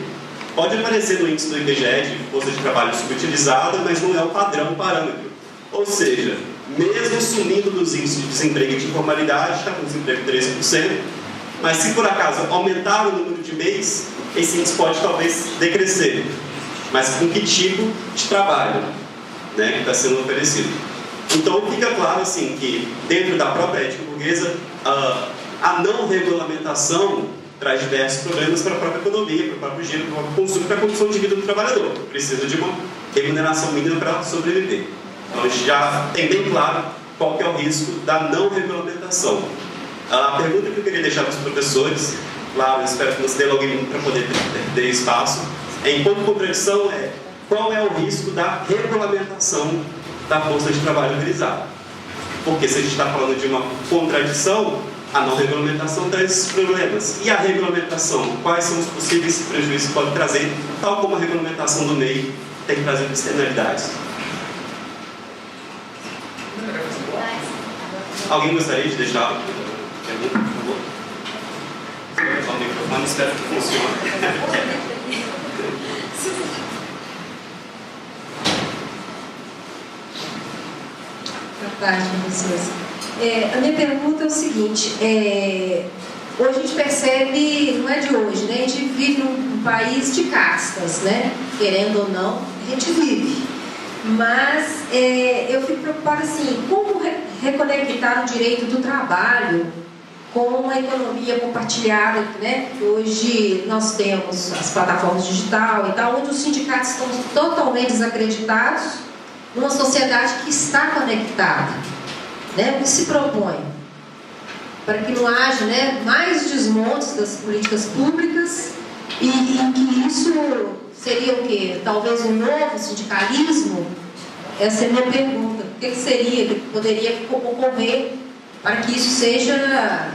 Pode aparecer no índice do IBGE de força de trabalho subutilizada, mas não é o padrão, o parâmetro. Ou seja, mesmo sumindo dos índices de desemprego e de informalidade, está com desemprego de 13%, mas se por acaso aumentar o número de MEIs, esse índice pode talvez decrescer. Mas com que tipo de trabalho, né, que está sendo oferecido? Então fica claro assim, que dentro da própria ética burguesa, a não regulamentação traz diversos problemas para a própria economia, para o próprio giro, para o próprio consumo, para a condição de vida do trabalhador. Precisa de uma remuneração mínima para sobreviver. Então a gente já tem bem claro qual que é o risco da não regulamentação. A pergunta que eu queria deixar para os professores, claro, eu espero que nos dê logo para poder ter espaço, enquanto contradição qual é o risco da regulamentação da força de trabalho utilizada. Porque se a gente está falando de uma contradição, a não regulamentação traz esses problemas. E a regulamentação, quais são os possíveis prejuízos que pode trazer, tal como a regulamentação do MEI tem trazido externalidades. Alguém gostaria de deixar a pergunta, por favor? Só o microfone, espero que funcione. Boa tarde, professores. A minha pergunta é o seguinte, hoje a gente percebe, não é de hoje, né? A gente vive num país de castas, né? Querendo ou não, a gente vive. Mas eu fico preocupada assim, como reconectar o direito do trabalho com uma economia compartilhada, né? Hoje nós temos as plataformas digitais e tal, onde os sindicatos estão totalmente desacreditados numa sociedade que está conectada, né? O que se propõe? Para que não haja, né, mais desmontes das políticas públicas e que isso seria o quê? Talvez um novo sindicalismo? Essa é a minha pergunta. O que seria, que poderia ocorrer para que isso seja,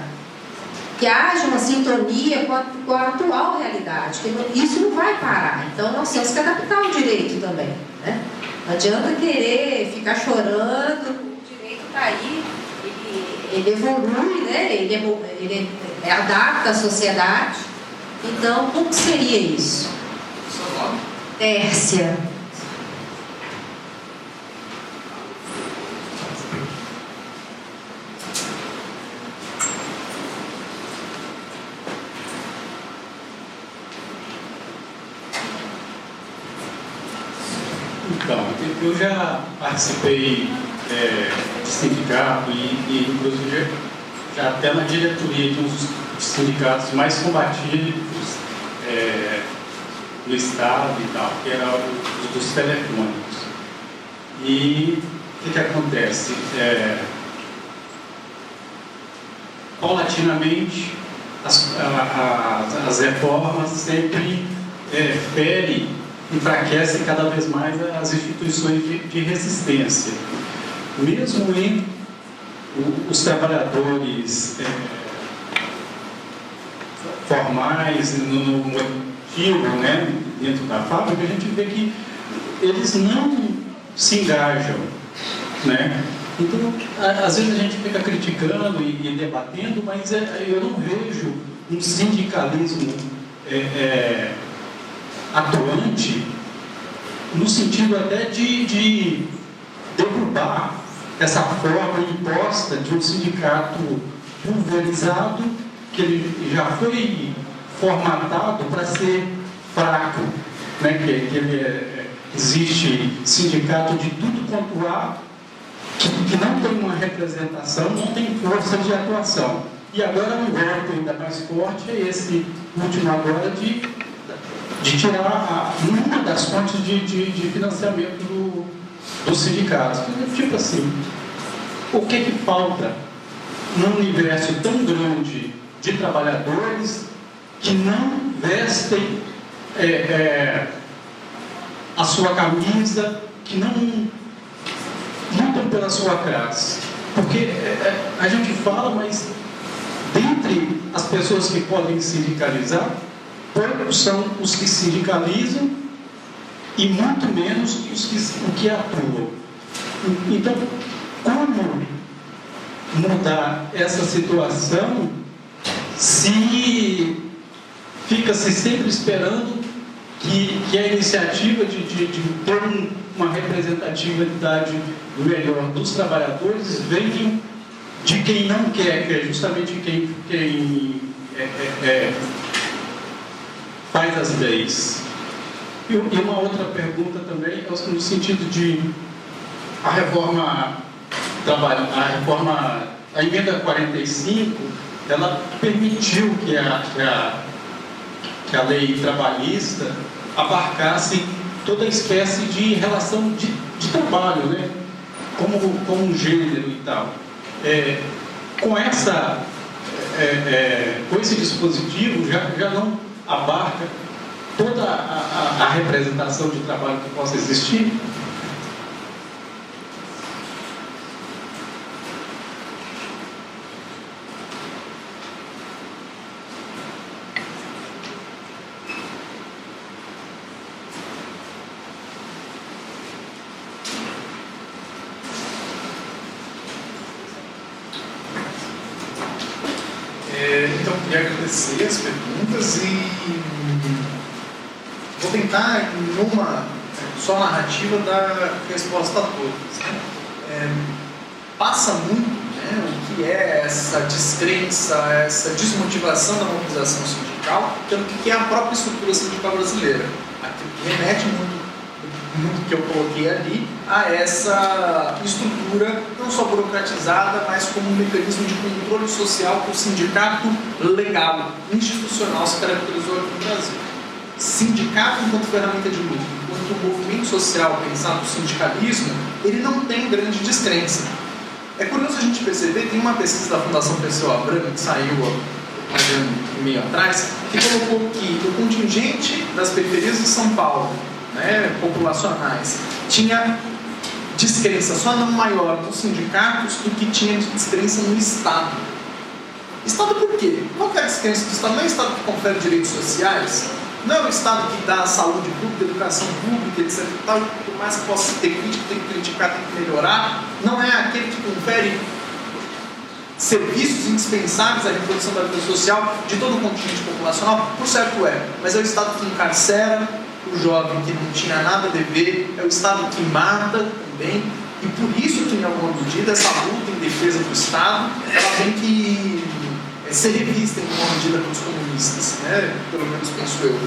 que haja uma sintonia com a atual realidade? Que isso não vai parar. Então nós temos que adaptar o direito também, né? Não adianta querer ficar chorando, o direito está aí, ele evolui, né? Ele adapta a sociedade. Então, como seria isso? Seu nome? Tércia. Então, eu já participei de sindicato e inclusive já até na diretoria de um dos sindicatos mais combatidos do Estado e tal, que era os dos telefônicos. E que acontece? Paulatinamente, as reformas sempre ferem, enfraquecem cada vez mais as instituições de resistência. Mesmo em os trabalhadores formais, no motivo, né, dentro da fábrica, a gente vê que eles não se engajam, né? Então, às vezes a gente fica criticando e debatendo, mas eu não vejo um sindicalismo atuante no sentido até de derrubar essa forma imposta de um sindicato pulverizado, que ele já foi formatado para ser fraco, né? Existe sindicato de tudo quanto há, que não tem uma representação, não tem força de atuação. E agora um golpe ainda mais forte é esse último agora de tirar uma das fontes de financiamento dos sindicatos. Tipo assim, o que falta num universo tão grande de trabalhadores que não vestem a sua camisa, que não lutam pela sua classe? Porque a gente fala, mas dentre as pessoas que podem sindicalizar, poucos são os que sindicalizam e muito menos os que atuam. Então, como mudar essa situação se fica-se sempre esperando que a iniciativa de ter uma representatividade melhor dos trabalhadores venha de quem não quer, que é justamente quem faz as leis. E uma outra pergunta também, no sentido de a emenda 45, ela permitiu que a lei trabalhista abarcasse toda espécie de relação de trabalho, né? Como um gênero e tal. Com esse dispositivo já não abarca toda a representação de trabalho que possa existir. Então, eu queria agradecer as perguntas e vou tentar, numa só narrativa, dar resposta a todas. Passa muito, né, o que é essa descrença, essa desmotivação da mobilização sindical, pelo que é a própria estrutura sindical brasileira. Aquilo que remete muito que eu coloquei ali a essa estrutura não só burocratizada, mas como um mecanismo de controle social que o sindicato legal, institucional se caracterizou aqui no Brasil. Sindicato enquanto ferramenta de luta, enquanto movimento social pensado no sindicalismo, ele não tem grande descrença. É curioso a gente perceber, tem uma pesquisa da Fundação Perseu Abramo que saiu há um ano e meio atrás, que colocou que o contingente das periferias de São Paulo, populacionais, tinha descrença só não maior dos sindicatos do que tinha de descrença no Estado. Estado por quê? Qual que é a descrença do Estado? Não é o Estado que confere direitos sociais, não é o Estado que dá saúde pública, educação pública, etc. Por mais que possa ter crítica, tem que criticar, tem que melhorar. Não é aquele que confere serviços indispensáveis à reprodução da vida social de todo o contingente populacional, por certo mas é o Estado que encarcera o jovem que não tinha nada a dever, é o Estado que mata também, e por isso que, em alguma medida, essa luta em defesa do Estado, ela tem que ser revista em alguma medida pelos comunistas, pelo menos penso eu.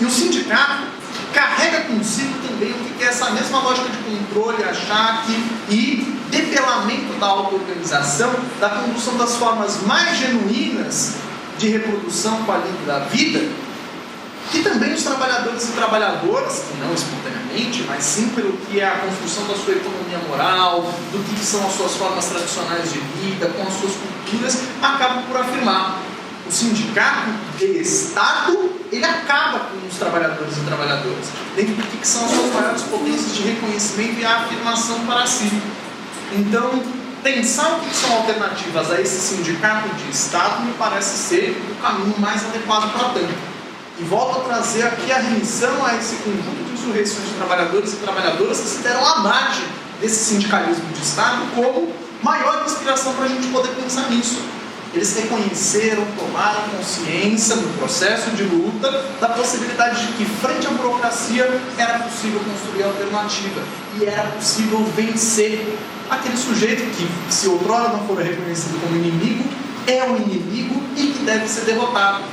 E o sindicato carrega consigo também o que é essa mesma lógica de controle, achaque e debelamento da auto-organização, da condução das formas mais genuínas de reprodução com a lei da vida, que também os trabalhadores e trabalhadoras, não espontaneamente, mas sim pelo que é a construção da sua economia moral, do que são as suas formas tradicionais de vida, com as suas culturas, acabam por afirmar. O sindicato de Estado, ele acaba com os trabalhadores e trabalhadoras, dentro do que são as suas maiores potências de reconhecimento e a afirmação para si. Então, pensar o que são alternativas a esse sindicato de Estado me parece ser o caminho mais adequado para tanto. E volto a trazer aqui a remissão a esse conjunto de insurreições de trabalhadores e trabalhadoras que se deram à margem desse sindicalismo de Estado como maior inspiração para a gente poder pensar nisso. Eles reconheceram, tomaram consciência no processo de luta da possibilidade de que, frente à burocracia, era possível construir alternativa e era possível vencer aquele sujeito que, se outrora não for reconhecido como inimigo, é o inimigo e que deve ser derrotado.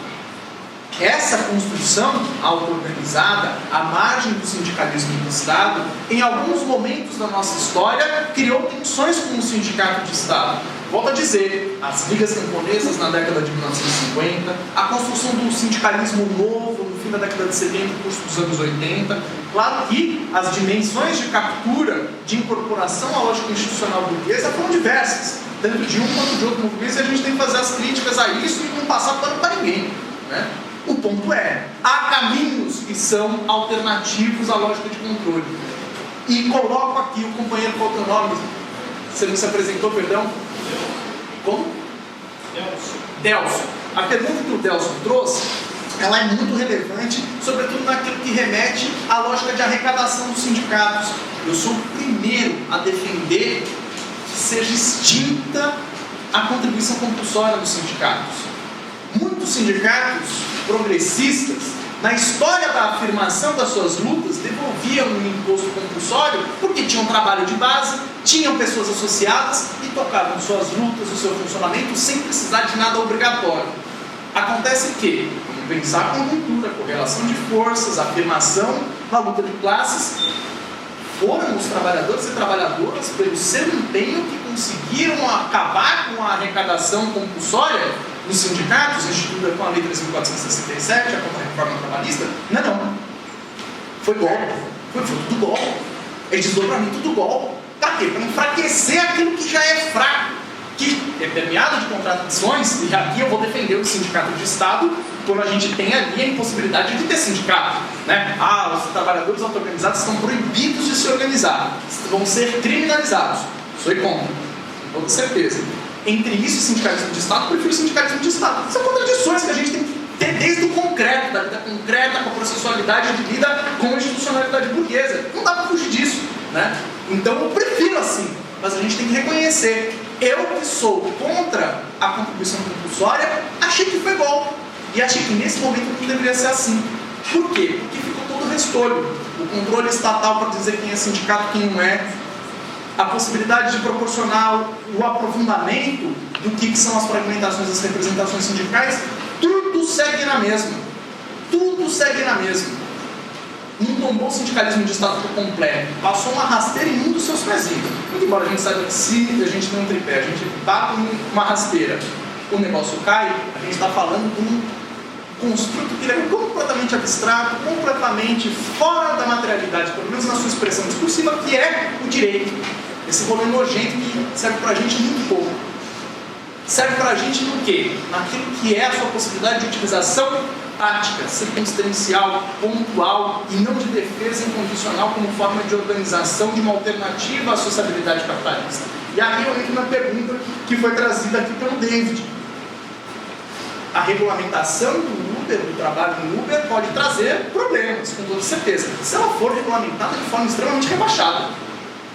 Essa construção auto-organizada, à margem do sindicalismo do Estado, em alguns momentos da nossa história, criou tensões com o sindicato de Estado. Volto a dizer, as ligas camponesas na década de 1950, a construção do sindicalismo novo no fim da década de 70 e curso dos anos 80. Claro que as dimensões de captura, de incorporação à lógica institucional burguesa foram diversas, tanto de um quanto de outro movimento, e a gente tem que fazer as críticas a isso e não passar pano para ninguém, né? O ponto é, há caminhos que são alternativos à lógica de controle. E coloco aqui o companheiro, qual é o teu nome? Você não se apresentou, perdão? Como? Delcio. A pergunta que o Delcio trouxe, ela é muito relevante, sobretudo naquilo que remete à lógica de arrecadação dos sindicatos. Eu sou o primeiro a defender que seja extinta a contribuição compulsória dos sindicatos. Muitos sindicatos progressistas, na história da afirmação das suas lutas, devolviam o imposto compulsório porque tinham trabalho de base, tinham pessoas associadas e tocavam suas lutas, o seu funcionamento sem precisar de nada obrigatório. Acontece que, vamos pensar a conjuntura, correlação de forças, afirmação na luta de classes, foram os trabalhadores e trabalhadoras, pelo seu empenho, que conseguiram acabar com a arrecadação compulsória dos sindicatos, instituída com a Lei 3.467, a Contra-Reforma Trabalhista? Não. Foi golpe. Foi tudo golpe. É desdobramento do golpe. Para quê? Para enfraquecer aquilo que já é fraco, que é permeado de contradições, e aqui eu vou defender o sindicato de Estado, quando a gente tem ali a impossibilidade de ter sindicato, né? Os trabalhadores auto-organizados estão proibidos de se organizar, vão ser criminalizados. Sou contra, com toda certeza. Entre isso e sindicalismo de Estado, eu prefiro o sindicalismo de Estado. São contradições que a gente tem que ter desde o concreto, da vida concreta, com a processualidade de vida, com a institucionalidade burguesa. Não dá para fugir disso, né? Então eu prefiro assim, mas a gente tem que reconhecer. Eu que sou contra a contribuição compulsória, achei que foi golpe. E achei que nesse momento não deveria ser assim. Por quê? Porque ficou todo o restolho. O controle estatal para dizer quem é sindicato e quem não é. A possibilidade de proporcionar o aprofundamento do que são as fragmentações das representações sindicais, tudo segue na mesma. Tudo segue na mesma. Não tombou o sindicalismo de Estado por completo. Passou uma rasteira em um dos seus pezinhos. Muito embora a gente saiba que se a gente tem um tripé, a gente bate uma rasteira, o negócio cai, a gente está falando de um construto que é completamente abstrato, completamente fora da materialidade, pelo menos na sua expressão discursiva, que é o direito. Esse rolê nojento que serve pra gente muito pouco. Serve pra gente no quê? Naquilo que é a sua possibilidade de utilização tática, circunstancial, pontual e não de defesa incondicional como forma de organização de uma alternativa à sociabilidade capitalista. E aí eu entro na pergunta que foi trazida aqui pelo David. A regulamentação do Uber, do trabalho no Uber, pode trazer problemas, com toda certeza. Se ela for regulamentada de forma extremamente rebaixada,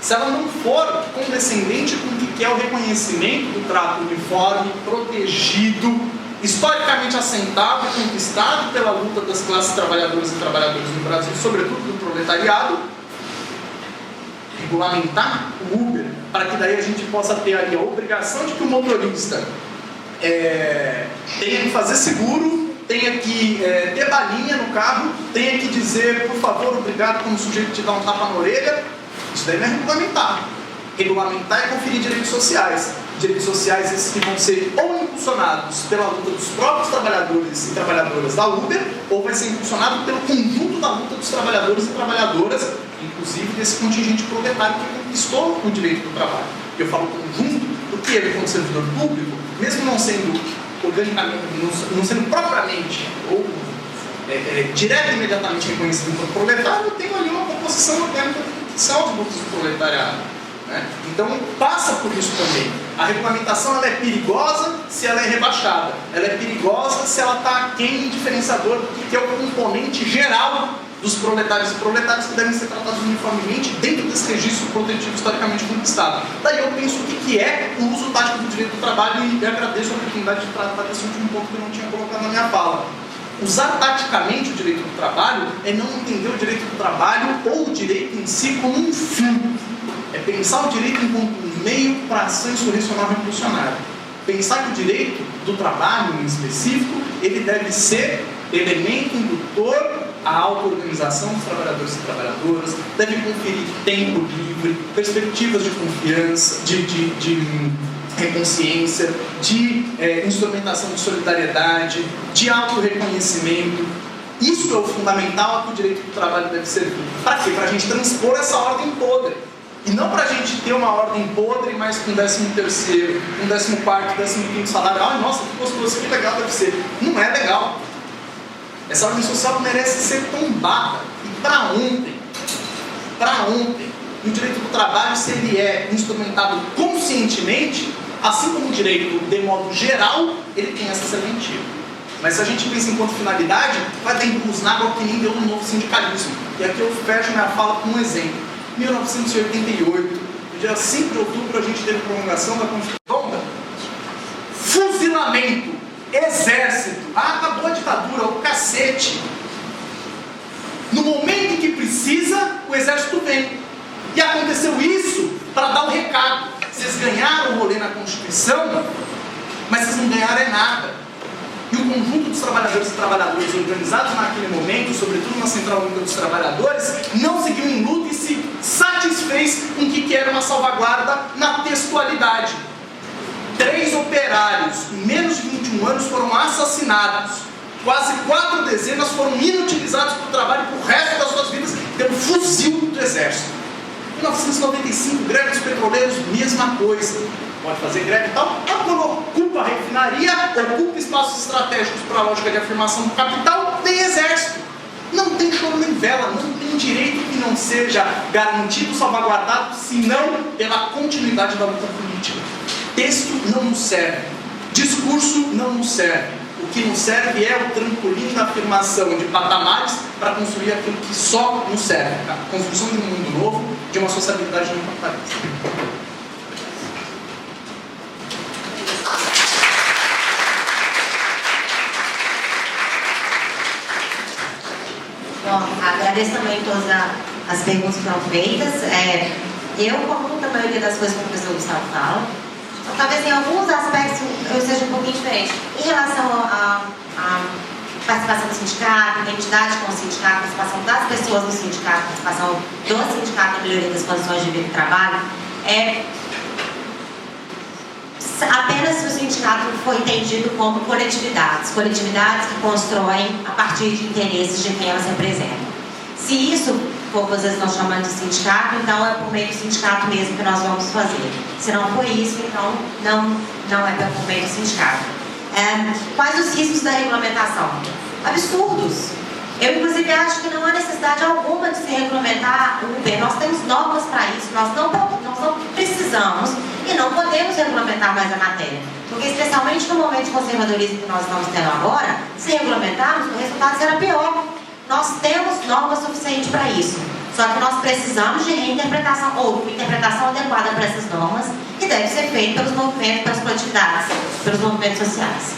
se ela não for condescendente com o que é o reconhecimento do trato uniforme, protegido, historicamente assentado e conquistado pela luta das classes trabalhadoras e trabalhadores no Brasil, sobretudo do proletariado, regulamentar o Uber, para que daí a gente possa ter ali a obrigação de que o motorista tenha que fazer seguro, tenha que ter balinha no carro, tenha que dizer, por favor, obrigado, quando o sujeito te dá um tapa na orelha. Isso daí não é regulamentar. Regulamentar é conferir direitos sociais. Direitos sociais esses que vão ser ou impulsionados pela luta dos próprios trabalhadores e trabalhadoras da Uber, ou vai ser impulsionado pelo conjunto da luta dos trabalhadores e trabalhadoras, inclusive desse contingente proletário que conquistou o direito do trabalho. Eu falo conjunto porque ele, como servidor público, mesmo não sendo organicamente, não sendo propriamente ou direto e imediatamente reconhecido como proletário, eu tenho ali uma composição orgânica que são os grupos do proletariado. Né? Então passa por isso também. A regulamentação ela é perigosa se ela é rebaixada. Ela é perigosa se ela está aquém do diferenciador que é o componente geral dos proletários e proletárias que devem ser tratados uniformemente dentro desse registro protetivo historicamente conquistado. Daí eu penso o que é o uso tático do direito do trabalho e agradeço a oportunidade de tratar desse último ponto que eu não tinha colocado na minha fala. Usar taticamente o direito do trabalho é não entender o direito do trabalho ou o direito em si como um fim. É pensar o direito enquanto um meio para a ação insurrecional revolucionária. Pensar que o direito do trabalho, em específico, ele deve ser elemento indutor à auto-organização dos trabalhadores e trabalhadoras, deve conferir tempo livre, perspectivas de confiança, de reconsciência, de instrumentação de solidariedade, de auto-reconhecimento. Isso é o fundamental a que o direito do trabalho deve servir. Para quê? Para a gente transpor essa ordem podre. E não para a gente ter uma ordem podre, mas com 13º, com 14º, 15º salário. Ai, nossa, que gostoso, que legal deve ser. Não é legal. Essa ordem social merece ser tombada. E para ontem. O direito do trabalho, se ele é instrumentado conscientemente, assim como o direito, de modo geral, ele tem essa serventia. Mas se a gente pensa enquanto finalidade, vai dar impulso na água que nem deu no novo sindicalismo. E aqui eu fecho minha fala com um exemplo. Em 1988, no dia 5 de outubro, a gente teve prolongação da Constituição. Fuzilamento, exército, acabou a ditadura, o cacete. No momento em que precisa, o exército vem. E aconteceu isso para dar o recado. Vocês ganharam o rolê na Constituição, mas vocês não ganharam nada. E o conjunto dos trabalhadores e trabalhadoras organizados naquele momento, sobretudo na Central Única dos Trabalhadores, não seguiu em luta e se satisfez com o que era uma salvaguarda na textualidade. 3 operários em menos de 21 anos foram assassinados. Quase 4 dezenas foram inutilizados para o trabalho para o resto das suas vidas pelo fuzil do exército. Em 1995, greve dos petroleiros, mesma coisa. Pode fazer greve e tal, mas quando ocupa a refinaria, ocupa espaços estratégicos para a lógica de afirmação do capital, tem exército. Não tem choro nem vela, não tem direito que não seja garantido, salvaguardado, senão pela continuidade da luta política. Texto não nos serve, discurso não nos serve. O que nos serve é o trampolim da afirmação de patamares para construir aquilo que só nos serve, a construção de um mundo novo, de uma sociabilidade não capitalista. Bom, agradeço também todas as perguntas que foram feitas. Eu concordo com a maioria das coisas que o professor Gustavo fala. Então, talvez em alguns aspectos eu seja um pouquinho diferente. Em relação à participação do sindicato, identidade com o sindicato, participação das pessoas no sindicato, participação do sindicato na melhoria das condições de vida e trabalho, apenas se o sindicato for entendido como coletividades que constroem a partir de interesses de quem elas representam. Se isso for, vocês estão chamando de sindicato, então é por meio do sindicato mesmo que nós vamos fazer. Se não for isso, então não é por meio do sindicato. Quais os riscos da regulamentação? Absurdos. Eu, inclusive, acho que não há necessidade alguma de se regulamentar o Uber. Nós temos normas para isso, nós não precisamos e não podemos regulamentar mais a matéria. Porque, especialmente no momento de conservadorismo que nós estamos tendo agora, se regulamentarmos, o resultado será pior. Nós temos normas suficientes para isso. Só que nós precisamos de reinterpretação ou interpretação adequada para essas normas, que deve ser feita pelos movimentos, pelas coletividades, pelos movimentos sociais.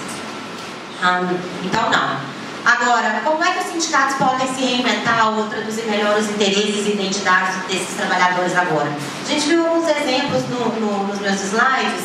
Então, não. Agora, como é que os sindicatos podem se reinventar ou traduzir melhor os interesses e identidades desses trabalhadores agora? A gente viu alguns exemplos nos meus slides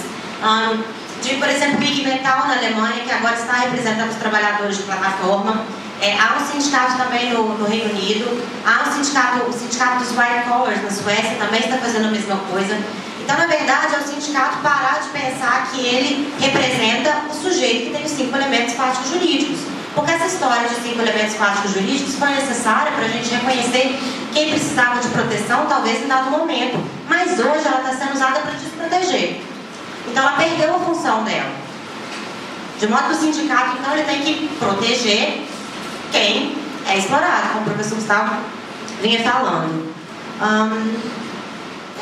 de, por exemplo, Big Metal na Alemanha, que agora está representando os trabalhadores de plataforma. Há um sindicato também no Reino Unido. Há o sindicato dos White Collars na Suécia também está fazendo a mesma coisa. Então, na verdade, é o sindicato parar de pensar que ele representa o sujeito que tem os 5 elementos fáticos jurídicos. Porque essa história de 5 elementos fáticos jurídicos foi necessária para a gente reconhecer quem precisava de proteção, talvez em dado momento. Mas hoje ela está sendo usada para desproteger. Então, ela perdeu a função dela. De modo que o sindicato, então, ele tem que proteger quem é explorado, como o professor Gustavo vinha falando.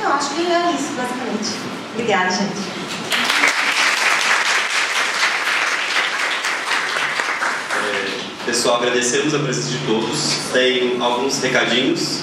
Eu acho que é isso, basicamente. Obrigada, gente. Pessoal, agradecemos a presença de todos. Tem alguns recadinhos.